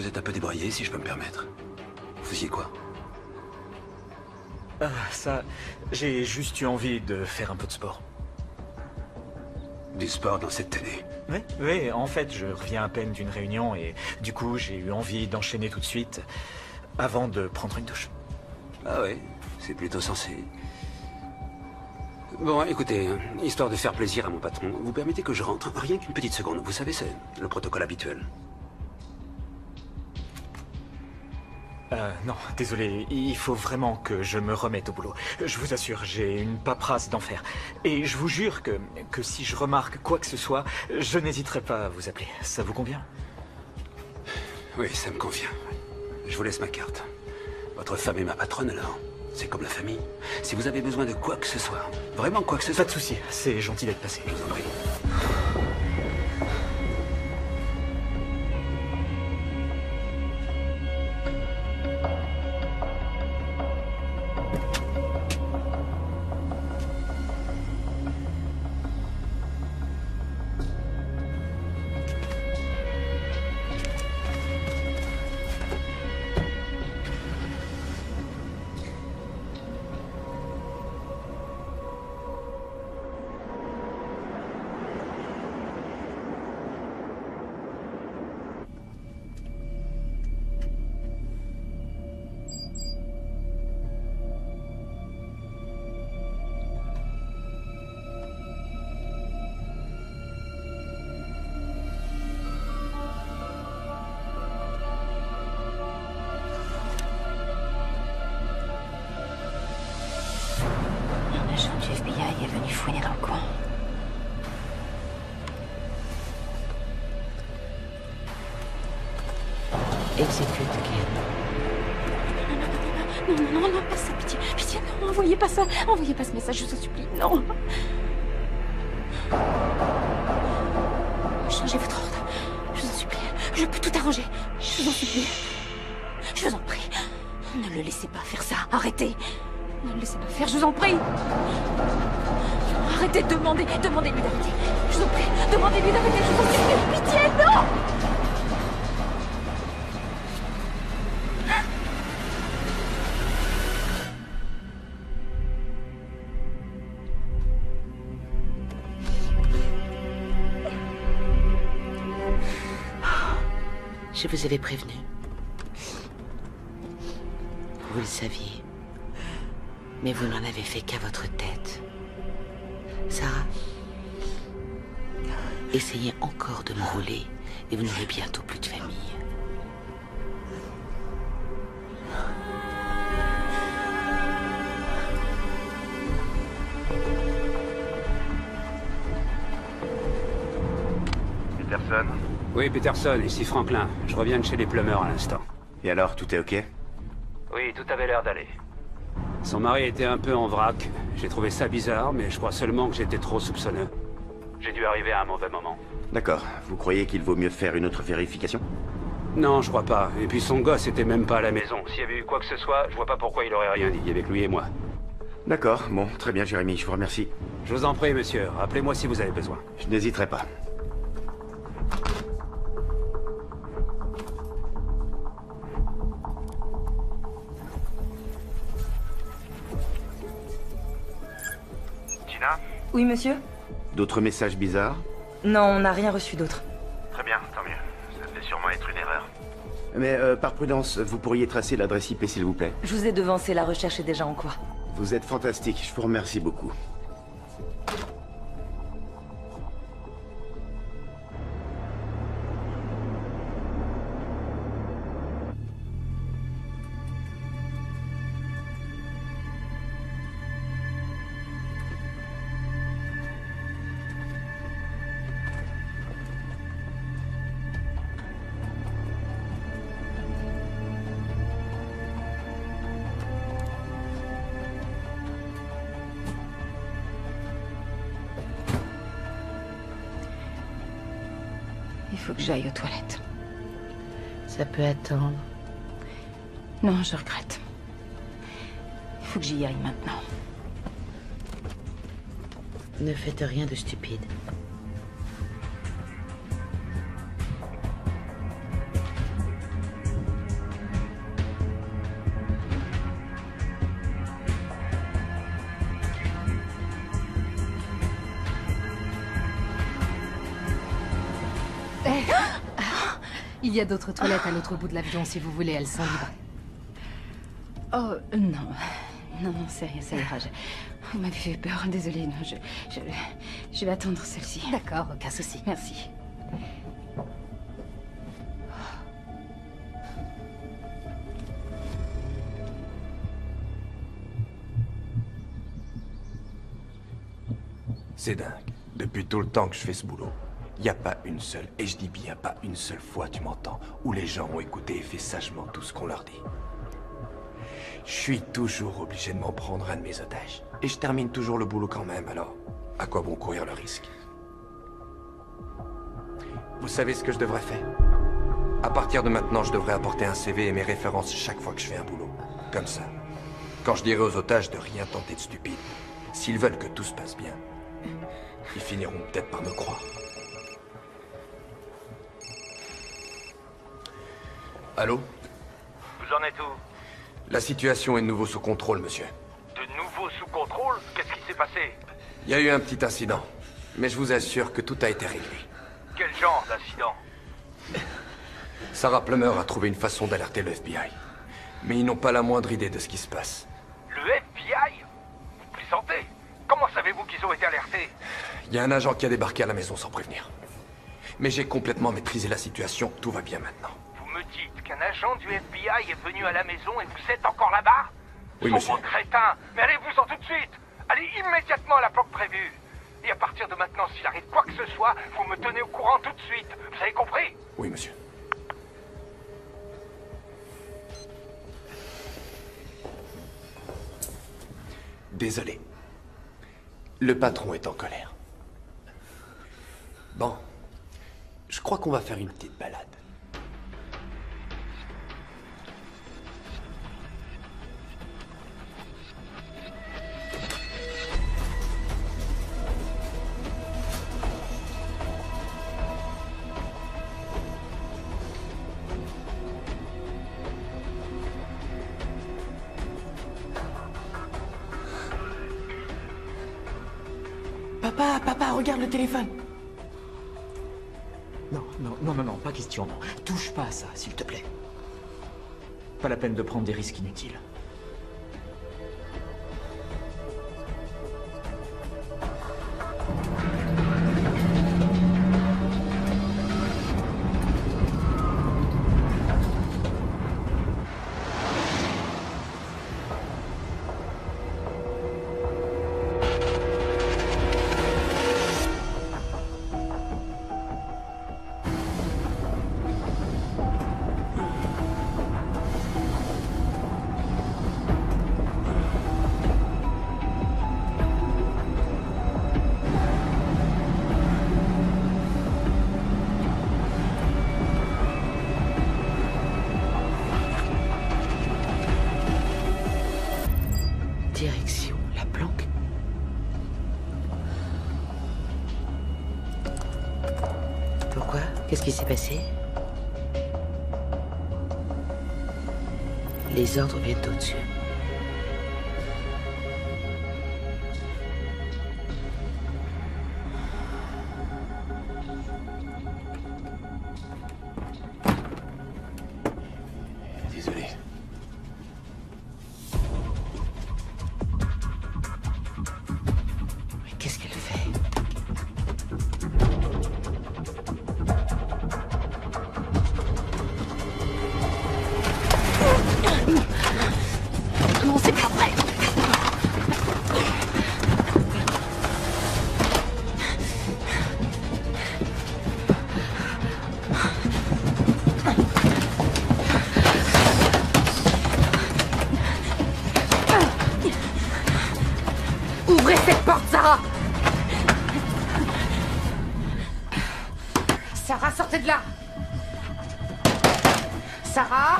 êtes un peu débraillé, si je peux me permettre. Vous faisiez quoi? Ça... J'ai juste eu envie de faire un peu de sport. Du sport dans cette télé? Oui, en fait, je reviens à peine d'une réunion et du coup, j'ai eu envie d'enchaîner tout de suite avant de prendre une douche. Ah oui, c'est plutôt sensé. Bon, écoutez, histoire de faire plaisir à mon patron, vous permettez que je rentre? Rien qu'une petite seconde, vous savez, c'est le protocole habituel. Non, désolé, il faut vraiment que je me remette au boulot. Je vous assure, j'ai une paperasse d'enfer. Et je vous jure que si je remarque quoi que ce soit, je n'hésiterai pas à vous appeler. Ça vous convient? Oui, ça me convient. Je vous laisse ma carte. Votre femme est ma patronne alors. C'est comme la famille. Si vous avez besoin de quoi que ce soit, vraiment quoi que ce soit... Pas de souci, c'est gentil d'être passé. Je vous en prie. Exécute, Ken. Non, pas ça, pitié. Pitié, non, envoyez pas ça. Envoyez pas ce message, je vous en supplie. Non. Changez votre ordre. Je vous en supplie. Je peux tout arranger. Je vous en supplie. Je vous en prie. Ne le laissez pas faire ça. Arrêtez. Ne le laissez pas faire, je vous en prie. Arrêtez de demander. Demandez-lui d'arrêter. Je vous en prie. Demandez-lui d'arrêter. Je vous en supplie. Pitié, non. Je vous avais prévenu. Vous le saviez. Mais vous n'en avez fait qu'à votre tête. Sarah, essayez encore de m'enrouler et vous n'aurez bientôt plus de famille. Peterson? Oui, Peterson, ici Franklin. Je reviens de chez les plumeurs à l'instant. Et alors, tout est ok? Oui, tout avait l'air d'aller. Son mari était un peu en vrac. J'ai trouvé ça bizarre, mais je crois seulement que j'étais trop soupçonneux. J'ai dû arriver à un mauvais moment. D'accord. Vous croyez qu'il vaut mieux faire une autre vérification? Non, je crois pas. Et puis son gosse était même pas à la maison. S'il y avait eu quoi que ce soit, je vois pas pourquoi il aurait rien dit avec lui et moi. D'accord. Bon, très bien, Jérémy. Je vous remercie. Je vous en prie, monsieur. Appelez-moi si vous avez besoin. Je n'hésiterai pas. Oui, monsieur? D'autres messages bizarres? Non, on n'a rien reçu d'autre. Très bien, tant mieux. Ça devait sûrement être une erreur. Mais par prudence, vous pourriez tracer l'adresse IP, s'il vous plaît. Je vous ai devancé, la recherche est déjà en cours. Vous êtes fantastique, je vous remercie beaucoup. Il faut que j'aille aux toilettes. Ça peut attendre. Non, je regrette. Il faut que j'y aille maintenant. Ne faites rien de stupide. Il y a d'autres toilettes à l'autre bout de l'avion si vous voulez, elles sont libres. Oh, non. Non, ça ira. Vous m'avez fait peur, désolée. Non, je vais attendre celle-ci. D'accord, aucun souci. Merci. C'est dingue. Depuis tout le temps que je fais ce boulot, il n'y a pas une seule, et je dis bien pas une seule fois, tu m'entends, où les gens ont écouté et fait sagement tout ce qu'on leur dit. Je suis toujours obligé de m'en prendre un de mes otages. Et je termine toujours le boulot quand même, alors à quoi bon courir le risque? Vous savez ce que je devrais faire? À partir de maintenant, je devrais apporter un CV et mes références chaque fois que je fais un boulot. Comme ça. Quand je dirai aux otages de rien tenter de stupide, s'ils veulent que tout se passe bien, ils finiront peut-être par me croire. Allô? Vous en êtes où? La situation est de nouveau sous contrôle, monsieur. De nouveau sous contrôle? Qu'est-ce qui s'est passé? Il y a eu un petit incident, mais je vous assure que tout a été réglé. Quel genre d'incident? Sarah Plummer a trouvé une façon d'alerter le FBI. Mais ils n'ont pas la moindre idée de ce qui se passe. Le FBI? Vous plaisantez? Comment savez-vous qu'ils ont été alertés? Il y a un agent qui a débarqué à la maison sans prévenir. Mais j'ai complètement maîtrisé la situation, tout va bien maintenant. Vous me dites qu'un agent du FBI est venu à la maison et vous êtes encore là-bas? Oui, monsieur. Sombre crétin! Mais allez-vous-en tout de suite! Allez immédiatement à la planque prévue! Et à partir de maintenant, s'il arrive quoi que ce soit, vous me tenez au courant tout de suite. Vous avez compris? Oui, monsieur. Désolé. Le patron est en colère. Bon. Je crois qu'on va faire une petite balade. Papa, regarde le téléphone. Non, pas question, non. Touche pas à ça, s'il te plaît. Pas la peine de prendre des risques inutiles. Direction la planque. Pourquoi? Qu'est-ce qui s'est passé? Les ordres viennent au-dessus. Désolé. Qu'est-ce qu'elle fait? Non, c'est pas vrai. Ouvrez cette porte, Sarah! Sarah, sortez de là! Sarah!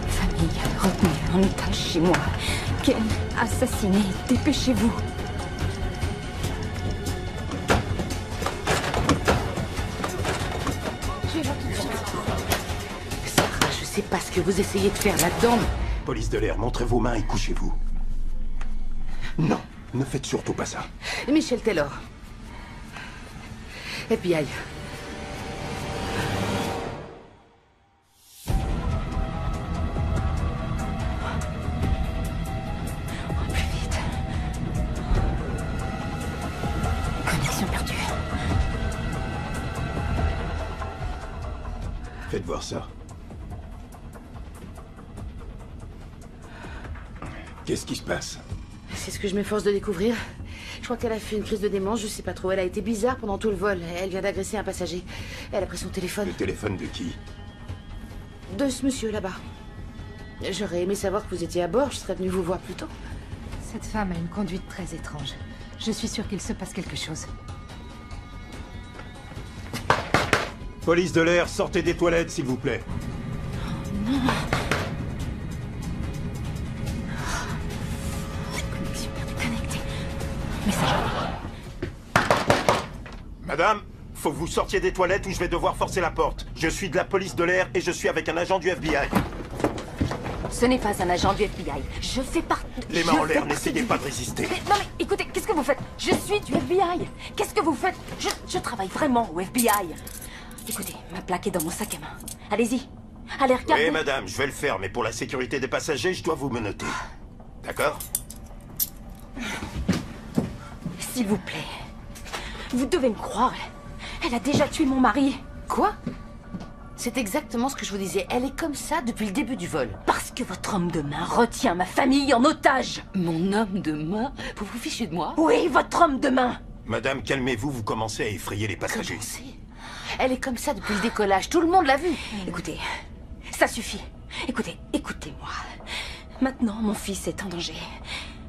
Famille retenue en otage chez moi. Ken assassiné. Dépêchez-vous. sais pas ce que vous essayez de faire là-dedans. Police de l'air, montrez vos mains et couchez-vous. Non, ne faites surtout pas ça. Michel Taylor. FBI. Plus vite. Connexion perdue. Faites voir ça. Qu'est-ce qui se passe? C'est ce que je m'efforce de découvrir. Je crois qu'elle a fait une crise de démence, je sais pas trop. Elle a été bizarre pendant tout le vol. Elle vient d'agresser un passager. Elle a pris son téléphone. Le téléphone de qui? De ce monsieur là-bas. J'aurais aimé savoir que vous étiez à bord, je serais venu vous voir plus tôt. Cette femme a une conduite très étrange. Je suis sûre qu'il se passe quelque chose. Police de l'air, sortez des toilettes, s'il vous plaît. Non. Madame, faut que vous sortiez des toilettes ou je vais devoir forcer la porte. Je suis de la police de l'air et je suis avec un agent du FBI. Ce n'est pas un agent du FBI. Je fais partie... Les mains en l'air, n'essayez pas de résister. Non mais écoutez, qu'est-ce que vous faites? Je suis du FBI. Qu'est-ce que vous faites? Je travaille vraiment au FBI. Écoutez, ma plaque est dans mon sac à main. Allez-y. Allez, regardez. Oui, madame, je vais le faire, mais pour la sécurité des passagers, je dois vous menotter. D'accord? S'il vous plaît. Vous devez me croire. Elle a déjà tué mon mari. Quoi? C'est exactement ce que je vous disais. Elle est comme ça depuis le début du vol. Parce que votre homme de main retient ma famille en otage. Mon homme de main? Vous vous fichez de moi? Oui, votre homme de main. Madame, calmez-vous, vous commencez à effrayer les passagers. Elle est comme ça depuis le décollage. Tout le monde l'a vu. Écoutez, ça suffit. Écoutez-moi. Maintenant, mon fils est en danger.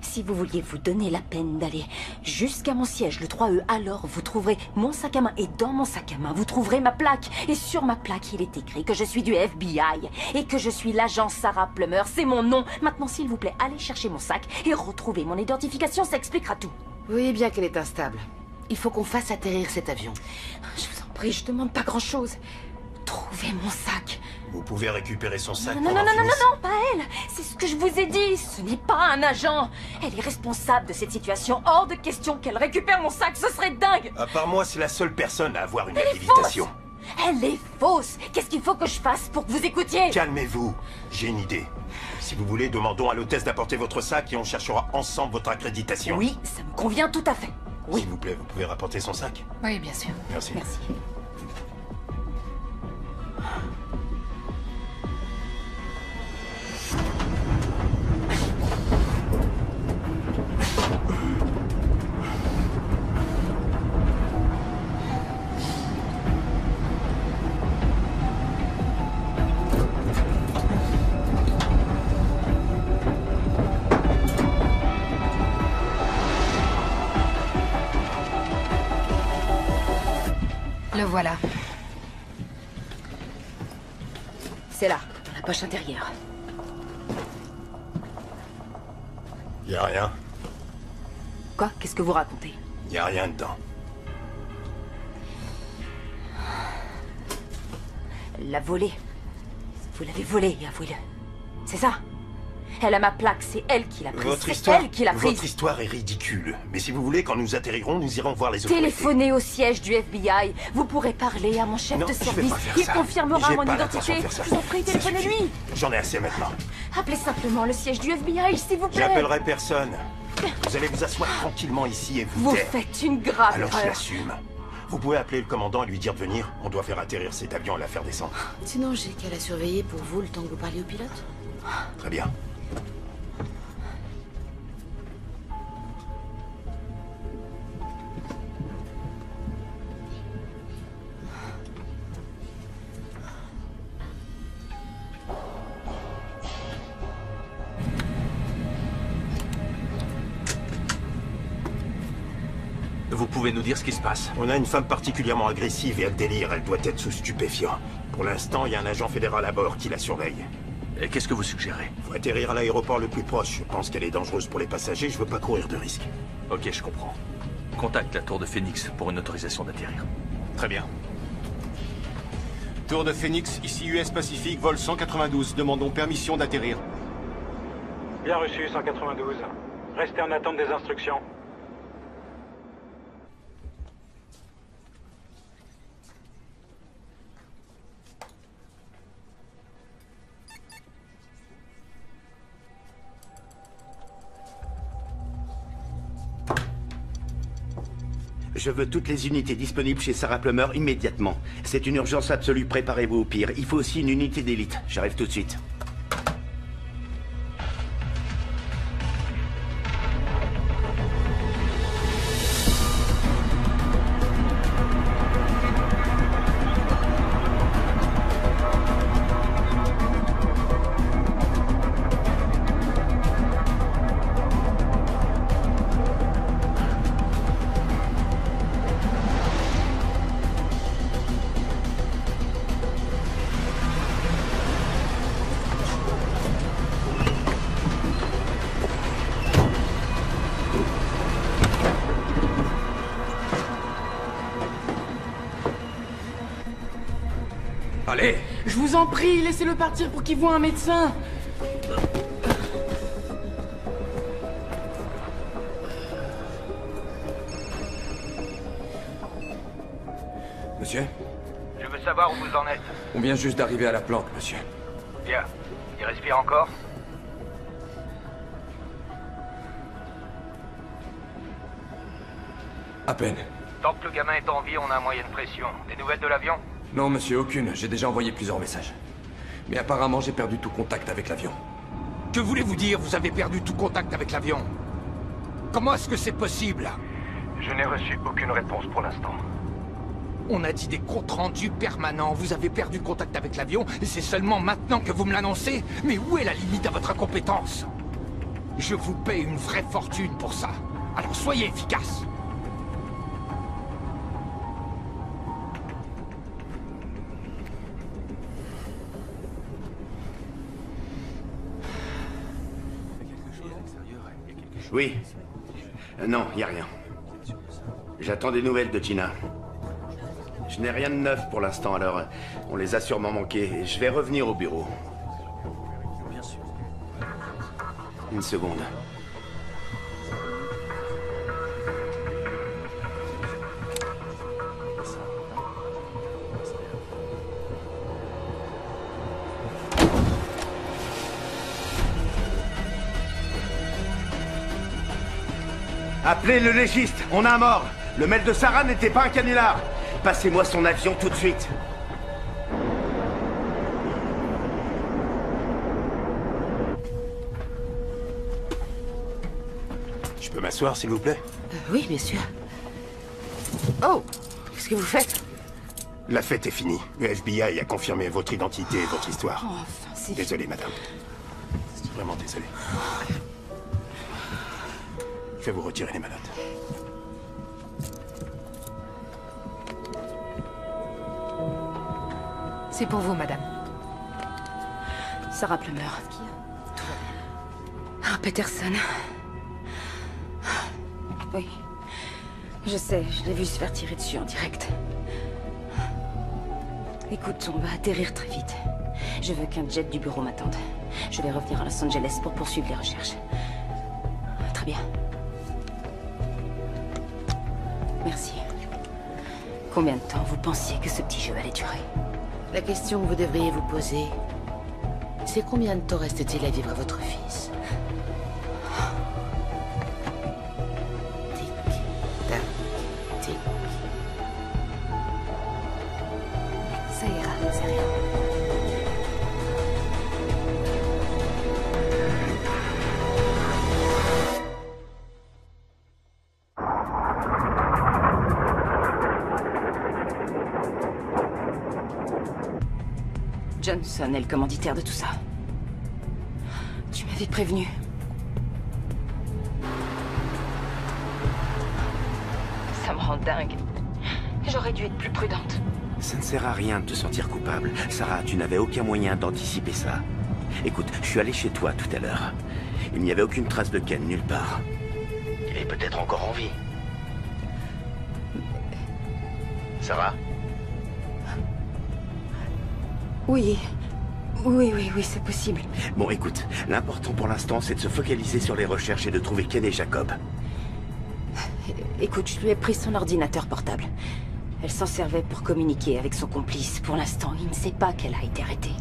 Si vous vouliez vous donner la peine d'aller jusqu'à mon siège, le 3E, alors vous trouverez mon sac à main. Et dans mon sac à main, vous trouverez ma plaque. Et sur ma plaque, il est écrit que je suis du FBI et que je suis l'agent Sarah Plummer. C'est mon nom. Maintenant, s'il vous plaît, allez chercher mon sac et retrouvez mon identification. Ça expliquera tout. Vous voyez bien qu'elle est instable. Il faut qu'on fasse atterrir cet avion. Je vous en prie, je demande pas grand-chose. Trouvez mon sac. Vous pouvez récupérer son sac. Non, pas elle. C'est ce que je vous ai dit. Ce n'est pas un agent. Elle est responsable de cette situation. Hors de question qu'elle récupère mon sac. Ce serait dingue. À part moi, c'est la seule personne à avoir une Elle est habilitation. Elle est fausse. Qu'est-ce qu'il faut que je fasse pour que vous écoutiez? Calmez-vous. J'ai une idée. Si vous voulez, demandons à l'hôtesse d'apporter votre sac et on cherchera ensemble votre accréditation. Oui, ça me convient tout à fait. Oui. S'il vous plaît, vous pouvez rapporter son sac? Oui, bien sûr. Merci. Merci. Le voilà. C'est là, dans la poche intérieure. Y a rien. Quoi? Qu'est-ce que vous racontez? Y a rien dedans. Elle l'a volé. Vous l'avez volé, avouez-le. C'est ça? Elle a ma plaque, c'est elle qui l'a prise. C'est elle qui l'a prise. Votre histoire est ridicule. Mais si vous voulez, quand nous atterrirons, nous irons voir les autorités. Téléphonez au siège du FBI. Vous pourrez parler à mon chef de service. Il confirmera mon identité. Je vous en prie, téléphonez-lui. J'en ai assez maintenant. Appelez simplement le siège du FBI, s'il vous plaît. J'appellerai personne. Vous allez vous asseoir tranquillement ici et vous taire. Vous faites une grave Alors je erreur. l'assume. Vous pouvez appeler le commandant et lui dire de venir. On doit faire atterrir cet avion et la faire descendre. Sinon, j'ai qu'à la surveiller pour vous le temps que vous parliez au pilote. Très bien. Vous pouvez nous dire ce qui se passe? On a une femme particulièrement agressive et elle délire. Elle doit être sous stupéfiant. Pour l'instant, il y a un agent fédéral à bord qui la surveille. Et qu'est-ce que vous suggérez? Faut atterrir à l'aéroport le plus proche. Je pense qu'elle est dangereuse pour les passagers. Je veux pas courir de risque. Ok, je comprends. Contacte la tour de Phoenix pour une autorisation d'atterrir. Très bien. Tour de Phoenix, ici US Pacifique, vol 192. Demandons permission d'atterrir. Bien reçu, 192. Restez en attente des instructions. Je veux toutes les unités disponibles chez Sarah Plummer immédiatement. C'est une urgence absolue, préparez-vous au pire. Il faut aussi une unité d'élite. J'arrive tout de suite. Allez! Je vous en prie, laissez-le partir pour qu'il voie un médecin! Monsieur? Je veux savoir où vous en êtes. On vient juste d'arriver à la planque, monsieur. Bien. Il respire encore? À peine. Tant que le gamin est en vie, on a un moyen de pression. Des nouvelles de l'avion? Non, monsieur, aucune. J'ai déjà envoyé plusieurs messages. Mais apparemment, j'ai perdu tout contact avec l'avion. Que voulez-vous dire, vous avez perdu tout contact avec l'avion? Comment est-ce que c'est possible? Je n'ai reçu aucune réponse pour l'instant. On a dit des comptes rendus permanents. Vous avez perdu contact avec l'avion et c'est seulement maintenant que vous me l'annoncez? Mais où est la limite à votre incompétence? Je vous paie une vraie fortune pour ça. Alors soyez efficace. Oui. Non, y a rien. J'attends des nouvelles de Tina. Je n'ai rien de neuf pour l'instant, alors on les a sûrement manqués. Je vais revenir au bureau. Bien sûr. Une seconde. Appelez le légiste, on a un mort. Le mail de Sarah n'était pas un canular. Passez-moi son avion tout de suite. Je peux m'asseoir, s'il vous plaît? Oui, bien sûr. Oh! Qu'est-ce que vous faites? La fête est finie. Le FBI a confirmé votre identité et votre histoire. Oh, enfin, c'est... Désolé, madame. Vraiment désolé. Je vais vous retirer les menottes. C'est pour vous, madame. Sarah Plummer. Ah, Peterson. Oui. Je sais, je l'ai vu se faire tirer dessus en direct. Écoute, on va atterrir très vite. Je veux qu'un jet du bureau m'attende. Je vais revenir à Los Angeles pour poursuivre les recherches. Très bien. Merci. Combien de temps vous pensiez que ce petit jeu allait durer? La question que vous devriez vous poser, c'est combien de temps reste-t-il à vivre à votre fils? Tic, tac, tic. Ça ira, c'est rien. Johnson est le commanditaire de tout ça. Tu m'avais prévenu. Ça me rend dingue. J'aurais dû être plus prudente. Ça ne sert à rien de te sentir coupable. Sarah, tu n'avais aucun moyen d'anticiper ça. Écoute, je suis allé chez toi tout à l'heure. Il n'y avait aucune trace de Ken nulle part. Il est peut-être encore en vie. Sarah? Oui. Oui, c'est possible. Bon, écoute, l'important pour l'instant, c'est de se focaliser sur les recherches et de trouver Ken et Jacob. Écoute, je lui ai pris son ordinateur portable. Elle s'en servait pour communiquer avec son complice. Pour l'instant, il ne sait pas qu'elle a été arrêtée.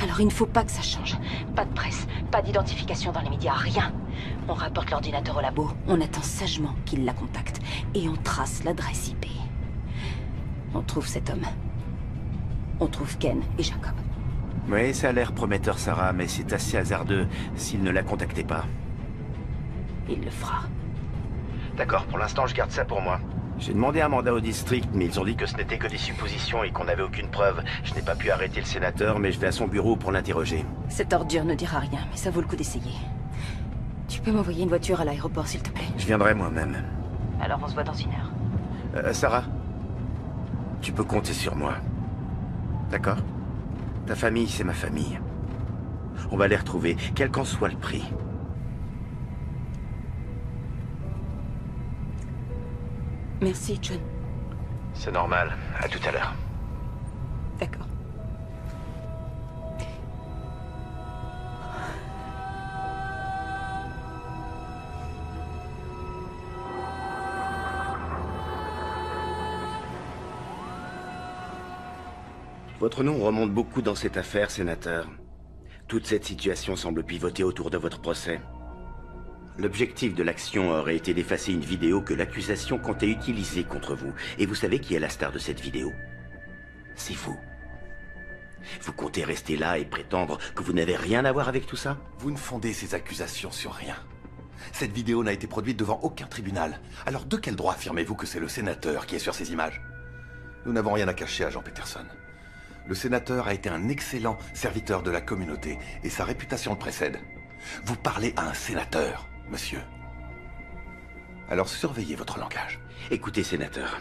Alors il ne faut pas que ça change. Pas de presse, pas d'identification dans les médias, rien. On rapporte l'ordinateur au labo, on attend sagement qu'il la contacte. Et on trace l'adresse IP. On trouve cet homme. On trouve Ken et Jacob. Oui, ça a l'air prometteur, Sarah, mais c'est assez hasardeux s'il ne la contactait pas. Il le fera. D'accord, pour l'instant, je garde ça pour moi. J'ai demandé un mandat au district, mais ils ont dit que ce n'était que des suppositions et qu'on n'avait aucune preuve. Je n'ai pas pu arrêter le sénateur, mais je vais à son bureau pour l'interroger. Cette ordure ne dira rien, mais ça vaut le coup d'essayer. Tu peux m'envoyer une voiture à l'aéroport, s'il te plaît? Je viendrai moi-même. Alors on se voit dans 1 heure. Sarah, tu peux compter sur moi. D'accord? Ta famille, c'est ma famille. On va les retrouver, quel qu'en soit le prix. Merci, John. C'est normal. À tout à l'heure. D'accord. Votre nom remonte beaucoup dans cette affaire, sénateur. Toute cette situation semble pivoter autour de votre procès. L'objectif de l'action aurait été d'effacer une vidéo que l'accusation comptait utiliser contre vous. Et vous savez qui est la star de cette vidéo? C'est vous. Vous comptez rester là et prétendre que vous n'avez rien à voir avec tout ça? Vous ne fondez ces accusations sur rien. Cette vidéo n'a été produite devant aucun tribunal. Alors de quel droit affirmez-vous que c'est le sénateur qui est sur ces images? Nous n'avons rien à cacher à Jean Peterson. Le sénateur a été un excellent serviteur de la communauté et sa réputation le précède. Vous parlez à un sénateur, monsieur. Alors surveillez votre langage. Écoutez, sénateur.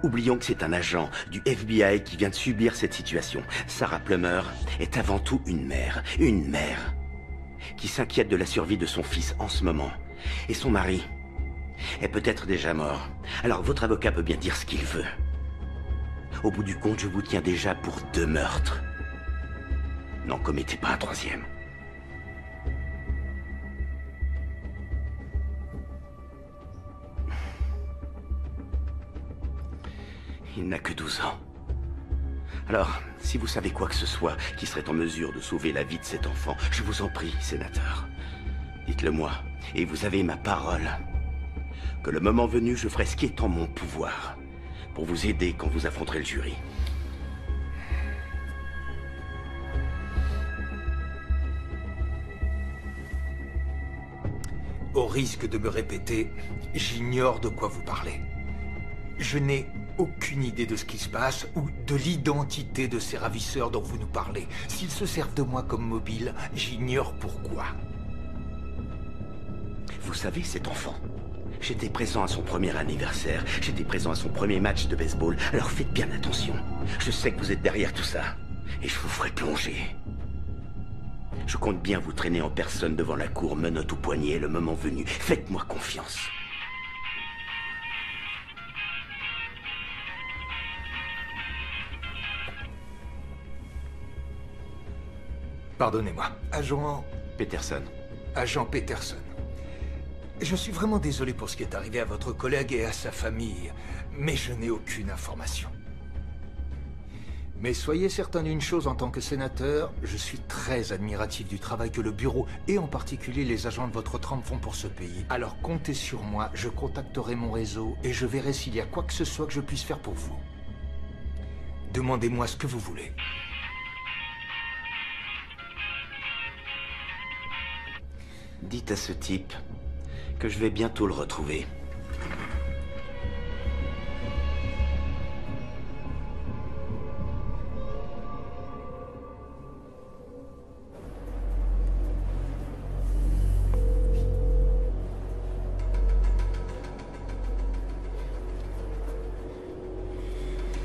Oublions que c'est un agent du FBI qui vient de subir cette situation. Sarah Plummer est avant tout une mère. Une mère qui s'inquiète de la survie de son fils en ce moment. Et son mari est peut-être déjà mort. Alors votre avocat peut bien dire ce qu'il veut. Au bout du compte, je vous tiens déjà pour 2 meurtres. N'en commettez pas un 3e. Il n'a que 12 ans. Alors, si vous savez quoi que ce soit qui serait en mesure de sauver la vie de cet enfant, je vous en prie, sénateur. Dites-le moi, et vous avez ma parole, que le moment venu, je ferai ce qui est en mon pouvoir pour vous aider quand vous affronterez le jury. Au risque de me répéter, j'ignore de quoi vous parlez. Je n'ai aucune idée de ce qui se passe ou de l'identité de ces ravisseurs dont vous nous parlez. S'ils se servent de moi comme mobile, j'ignore pourquoi. Vous savez, cet enfant, j'étais présent à son premier anniversaire, j'étais présent à son premier match de baseball, alors faites bien attention. Je sais que vous êtes derrière tout ça, et je vous ferai plonger. Je compte bien vous traîner en personne devant la cour, menottes au poignet, le moment venu. Faites-moi confiance. Pardonnez-moi, agent Peterson. Agent Peterson. Je suis vraiment désolé pour ce qui est arrivé à votre collègue et à sa famille, mais je n'ai aucune information. Mais soyez certain d'une chose en tant que sénateur, je suis très admiratif du travail que le bureau, et en particulier les agents de votre trempe font pour ce pays. Alors comptez sur moi, je contacterai mon réseau et je verrai s'il y a quoi que ce soit que je puisse faire pour vous. Demandez-moi ce que vous voulez. Dites à ce type que je vais bientôt le retrouver.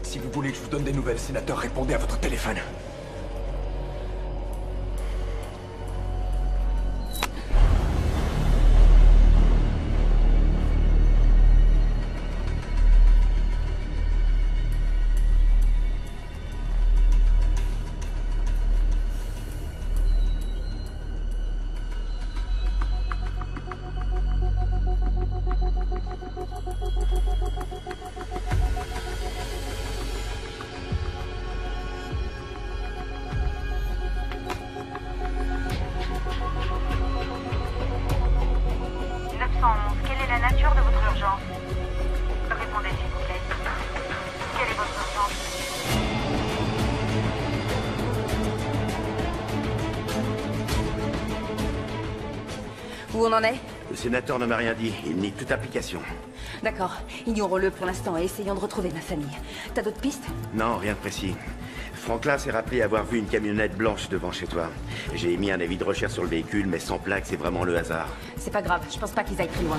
Si vous voulez que je vous donne des nouvelles, sénateur, répondez à votre téléphone. Où on en est? Le sénateur ne m'a rien dit. Il nie toute application. D'accord. Ignorons-le pour l'instant et essayons de retrouver ma famille. T'as d'autres pistes? Non, rien de précis. Franklin s'est rappelé avoir vu une camionnette blanche devant chez toi. J'ai émis un avis de recherche sur le véhicule, mais sans plaque, c'est vraiment le hasard. C'est pas grave, je pense pas qu'ils aillent très loin.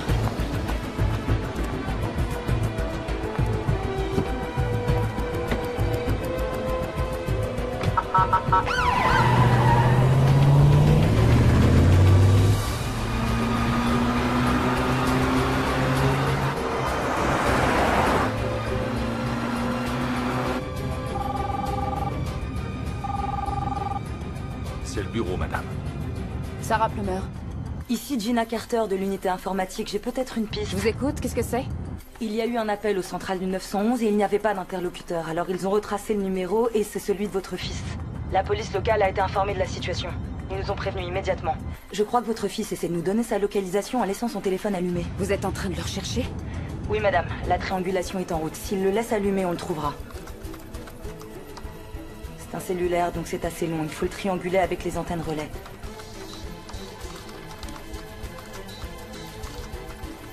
C'est le bureau, madame. Sarah Plummer. Ici Gina Carter de l'unité informatique, j'ai peut-être une piste. Je vous écoute, qu'est-ce que c'est? Il y a eu un appel au central du 911 et il n'y avait pas d'interlocuteur. Alors ils ont retracé le numéro et c'est celui de votre fils. La police locale a été informée de la situation. Ils nous ont prévenus immédiatement. Je crois que votre fils essaie de nous donner sa localisation en laissant son téléphone allumé. Vous êtes en train de le rechercher? Oui madame, la triangulation est en route. S'il le laisse allumer, on le trouvera. C'est un cellulaire, donc c'est assez long. Il faut le trianguler avec les antennes relais.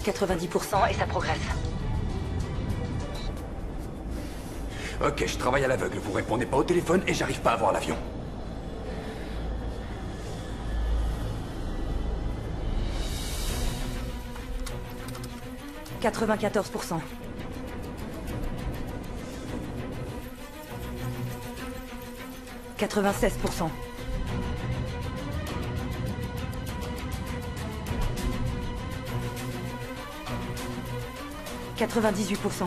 90% et ça progresse. Ok, je travaille à l'aveugle. Vous répondez pas au téléphone et j'arrive pas à voir l'avion. « 94%. 96%. 98%.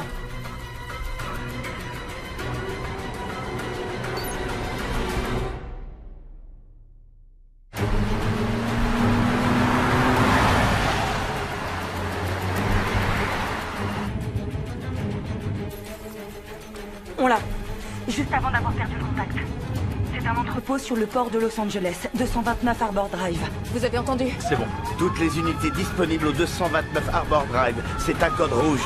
On l'a. Juste avant d'avoir perdu le contact. C'est un entrepôt sur le port de Los Angeles, 229 Harbor Drive. Vous avez entendu? C'est bon. Toutes les unités disponibles au 229 Harbor Drive. C'est un code rouge.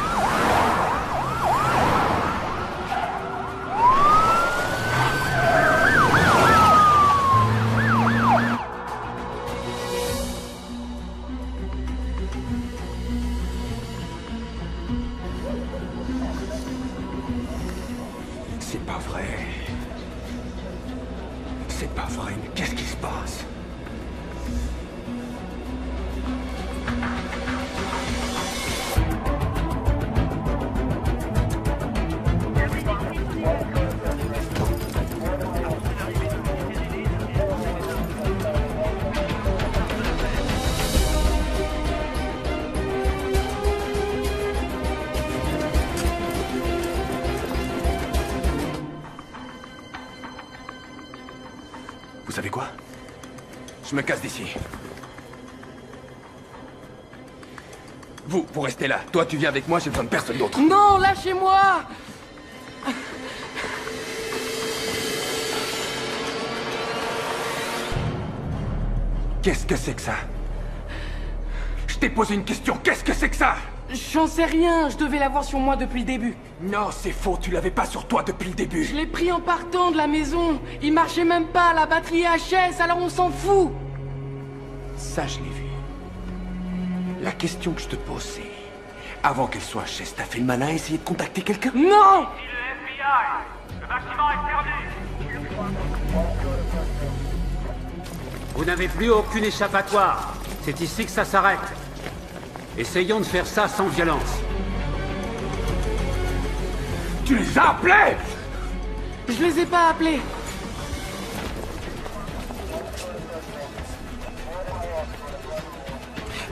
C'est pas vrai. C'est pas vrai, mais qu'est-ce qui se passe? Vous savez quoi? Je me casse d'ici. Vous restez là. Toi, tu viens avec moi, j'ai besoin de personne d'autre. Non, lâchez-moi! Qu'est-ce que c'est que ça? Je t'ai posé une question, qu'est-ce que c'est que ça? J'en sais rien, je devais l'avoir sur moi depuis le début. Non, c'est faux, tu l'avais pas sur toi depuis le début. Je l'ai pris en partant de la maison. Il marchait même pas, la batterie est HS, alors on s'en fout. Ça, je l'ai vu. La question que je te pose, c'est... Avant qu'elle soit HS, t'as fait le malin à essayer de contacter quelqu'un? Non! Ici le FBI! Le bâtiment est perdu! Vous n'avez plus aucune échappatoire. C'est ici que ça s'arrête. Essayons de faire ça sans violence. Tu les as appelés? Je les ai pas appelés.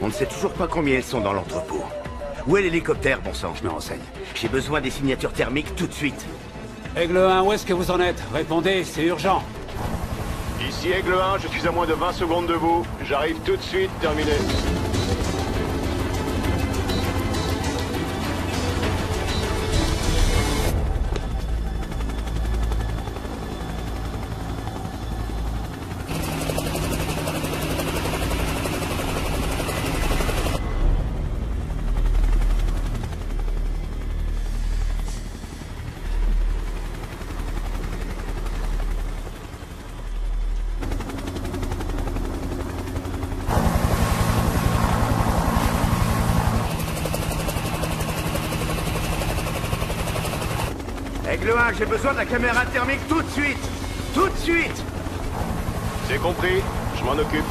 On ne sait toujours pas combien ils sont dans l'entrepôt. Où est l'hélicoptère, bon sang? Je me renseigne. J'ai besoin des signatures thermiques tout de suite. Aigle 1, où est-ce que vous en êtes? Répondez, c'est urgent. Ici Aigle 1, je suis à moins de 20 secondes de vous. J'arrive tout de suite, terminé. Aigle 1, j'ai besoin de la caméra thermique tout de suite. Tout de suite. C'est compris, je m'en occupe.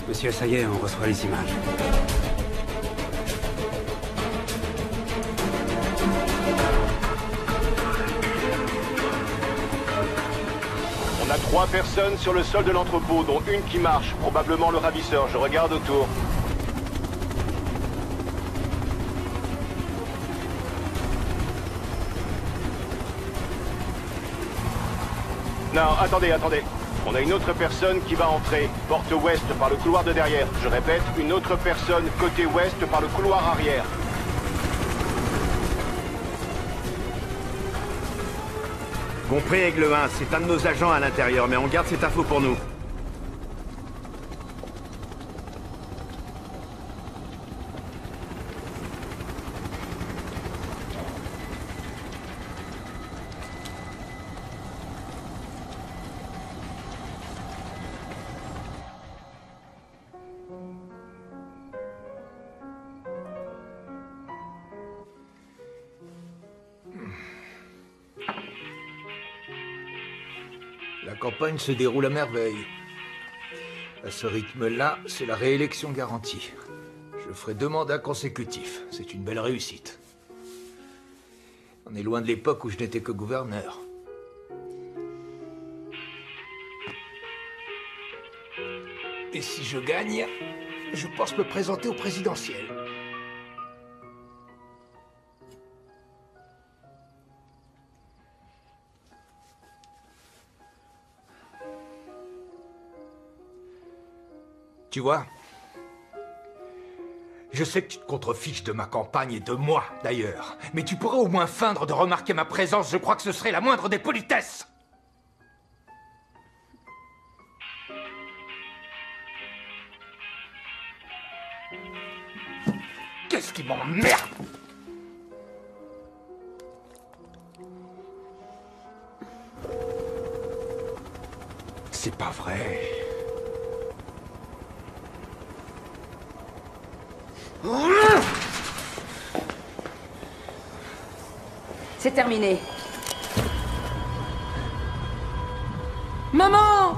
Monsieur, ça y est, on reçoit les images. On a 3 personnes sur le sol de l'entrepôt, dont une qui marche, probablement le ravisseur. Je regarde autour. Non, attendez. On a une autre personne qui va entrer, porte ouest par le couloir de derrière. Je répète, une autre personne côté ouest par le couloir arrière. Compris, Aigle 1, c'est un de nos agents à l'intérieur, mais on garde cette info pour nous. La campagne se déroule à merveille. À ce rythme-là, c'est la réélection garantie. Je ferai 2 mandats consécutifs. C'est une belle réussite. On est loin de l'époque où je n'étais que gouverneur. Et si je gagne, je pense me présenter au présidentiel. Tu vois, je sais que tu te contrefiches de ma campagne et de moi, d'ailleurs. Mais tu pourrais au moins feindre de remarquer ma présence. Je crois que ce serait la moindre des politesses. Qu'est-ce qui m'emmerde? C'est pas vrai. C'est terminé. Maman!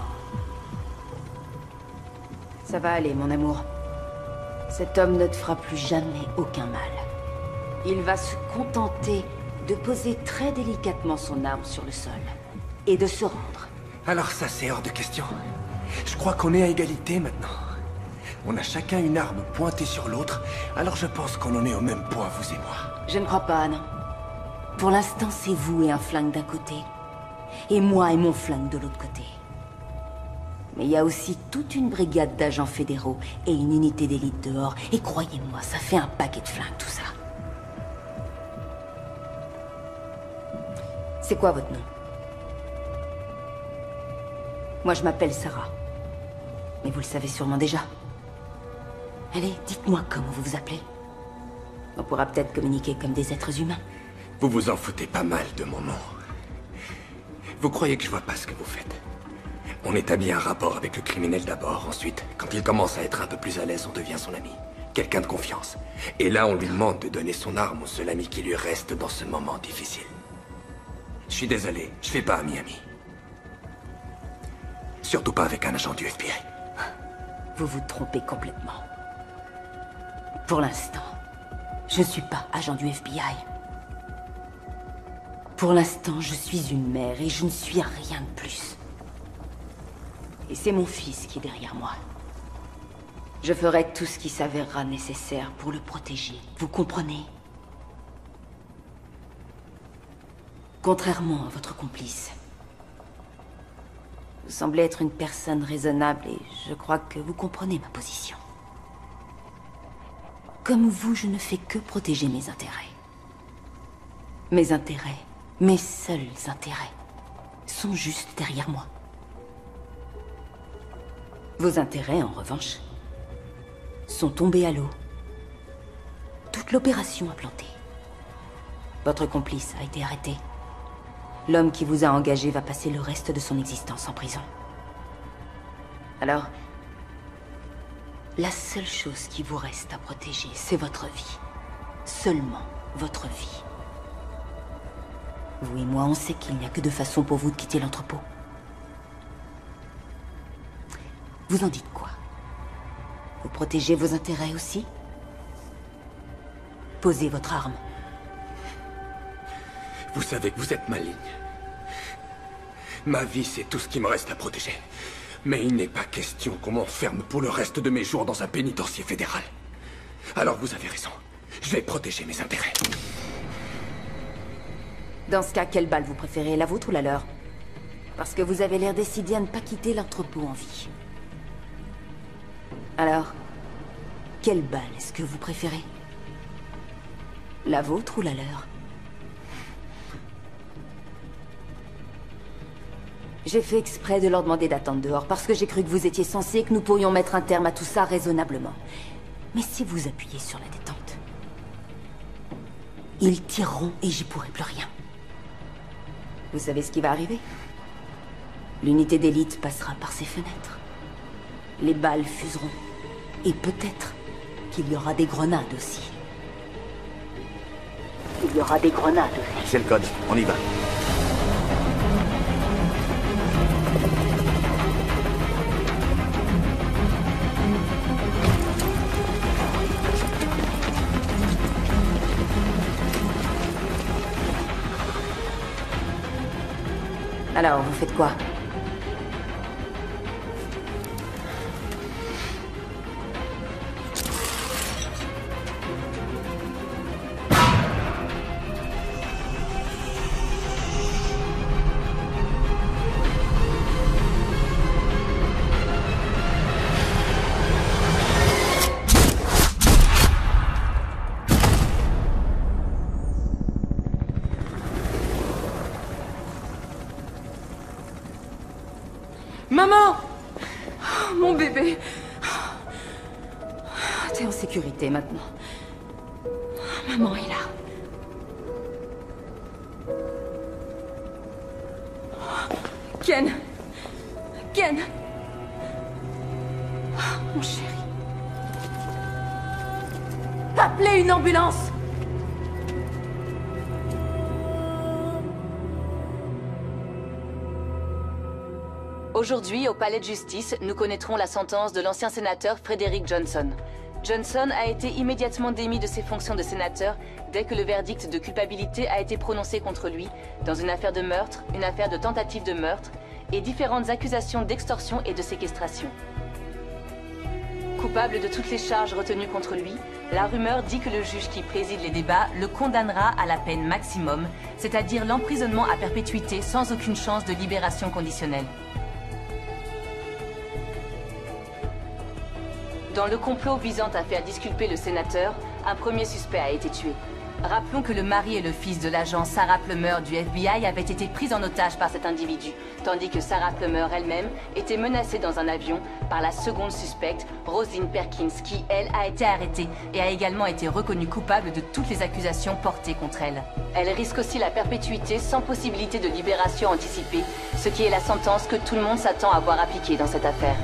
Ça va aller, mon amour. Cet homme ne te fera plus jamais aucun mal. Il va se contenter de poser très délicatement son arme sur le sol et de se rendre. Alors ça, c'est hors de question. Je crois qu'on est à égalité maintenant. On a chacun une arme pointée sur l'autre, alors je pense qu'on en est au même point, vous et moi. Je ne crois pas, non. Pour l'instant, c'est vous et un flingue d'un côté, et moi et mon flingue de l'autre côté. Mais il y a aussi toute une brigade d'agents fédéraux et une unité d'élite dehors, et croyez-moi, ça fait un paquet de flingues, tout ça. C'est quoi votre nom? Moi, je m'appelle Sarah. Mais vous le savez sûrement déjà. Allez, dites-moi comment vous vous appelez. On pourra peut-être communiquer comme des êtres humains. Vous vous en foutez pas mal de mon nom. Vous croyez que je vois pas ce que vous faites? On établit un rapport avec le criminel d'abord. Ensuite, quand il commence à être un peu plus à l'aise, on devient son ami. Quelqu'un de confiance. Et là, on lui demande de donner son arme au seul ami qui lui reste dans ce moment difficile. Je suis désolé, je fais pas ami-ami. Surtout pas avec un agent du FBI. Vous vous trompez complètement. Pour l'instant, je ne suis pas agent du FBI. Pour l'instant, je suis une mère et je ne suis rien de plus. Et c'est mon fils qui est derrière moi. Je ferai tout ce qui s'avérera nécessaire pour le protéger. Vous comprenez? Contrairement à votre complice. Vous semblez être une personne raisonnable et je crois que vous comprenez ma position. Comme vous, je ne fais que protéger mes intérêts. Mes intérêts, mes seuls intérêts, sont juste derrière moi. Vos intérêts, en revanche, sont tombés à l'eau. Toute l'opération a planté. Votre complice a été arrêté. L'homme qui vous a engagé va passer le reste de son existence en prison. Alors, La seule chose qui vous reste à protéger, c'est votre vie. Seulement votre vie. Vous et moi, on sait qu'il n'y a que deux façons pour vous de quitter l'entrepôt. Vous en dites quoi? Vous protégez vos intérêts aussi? Posez votre arme. Vous savez que vous êtes maligne. Ma vie, c'est tout ce qui me reste à protéger. Mais il n'est pas question qu'on m'enferme pour le reste de mes jours dans un pénitencier fédéral. Alors vous avez raison. Je vais protéger mes intérêts. Dans ce cas, quelle balle vous préférez, la vôtre ou la leur? Parce que vous avez l'air décidé à ne pas quitter l'entrepôt en vie. Alors, quelle balle est-ce que vous préférez? La vôtre ou la leur? J'ai fait exprès de leur demander d'attendre dehors parce que j'ai cru que vous étiez censé et que nous pourrions mettre un terme à tout ça raisonnablement. Mais si vous appuyez sur la détente, ils tireront et j'y pourrai plus rien. Vous savez ce qui va arriver? L'unité d'élite passera par ces fenêtres. Les balles fuseront. Et peut-être qu'il y aura des grenades aussi. Il y aura des grenades aussi. C'est le code, on y va. Alors, vous faites quoi? Maman! Oh, mon bébé. T'es en sécurité maintenant. Maman est là. Ken! Ken! Mon chéri. Appelez une ambulance! Aujourd'hui, au palais de justice, nous connaîtrons la sentence de l'ancien sénateur Frederick Johnson. Johnson a été immédiatement démis de ses fonctions de sénateur dès que le verdict de culpabilité a été prononcé contre lui dans une affaire de meurtre, une affaire de tentative de meurtre et différentes accusations d'extorsion et de séquestration. Coupable de toutes les charges retenues contre lui, la rumeur dit que le juge qui préside les débats le condamnera à la peine maximum, c'est-à-dire l'emprisonnement à perpétuité sans aucune chance de libération conditionnelle. Dans le complot visant à faire disculper le sénateur, un premier suspect a été tué. Rappelons que le mari et le fils de l'agent Sarah Plummer du FBI avaient été pris en otage par cet individu, tandis que Sarah Plummer elle-même était menacée dans un avion par la seconde suspecte, Rosalind Perkins, qui, elle, a été arrêtée et a également été reconnue coupable de toutes les accusations portées contre elle. Elle risque aussi la perpétuité sans possibilité de libération anticipée, ce qui est la sentence que tout le monde s'attend à voir appliquée dans cette affaire.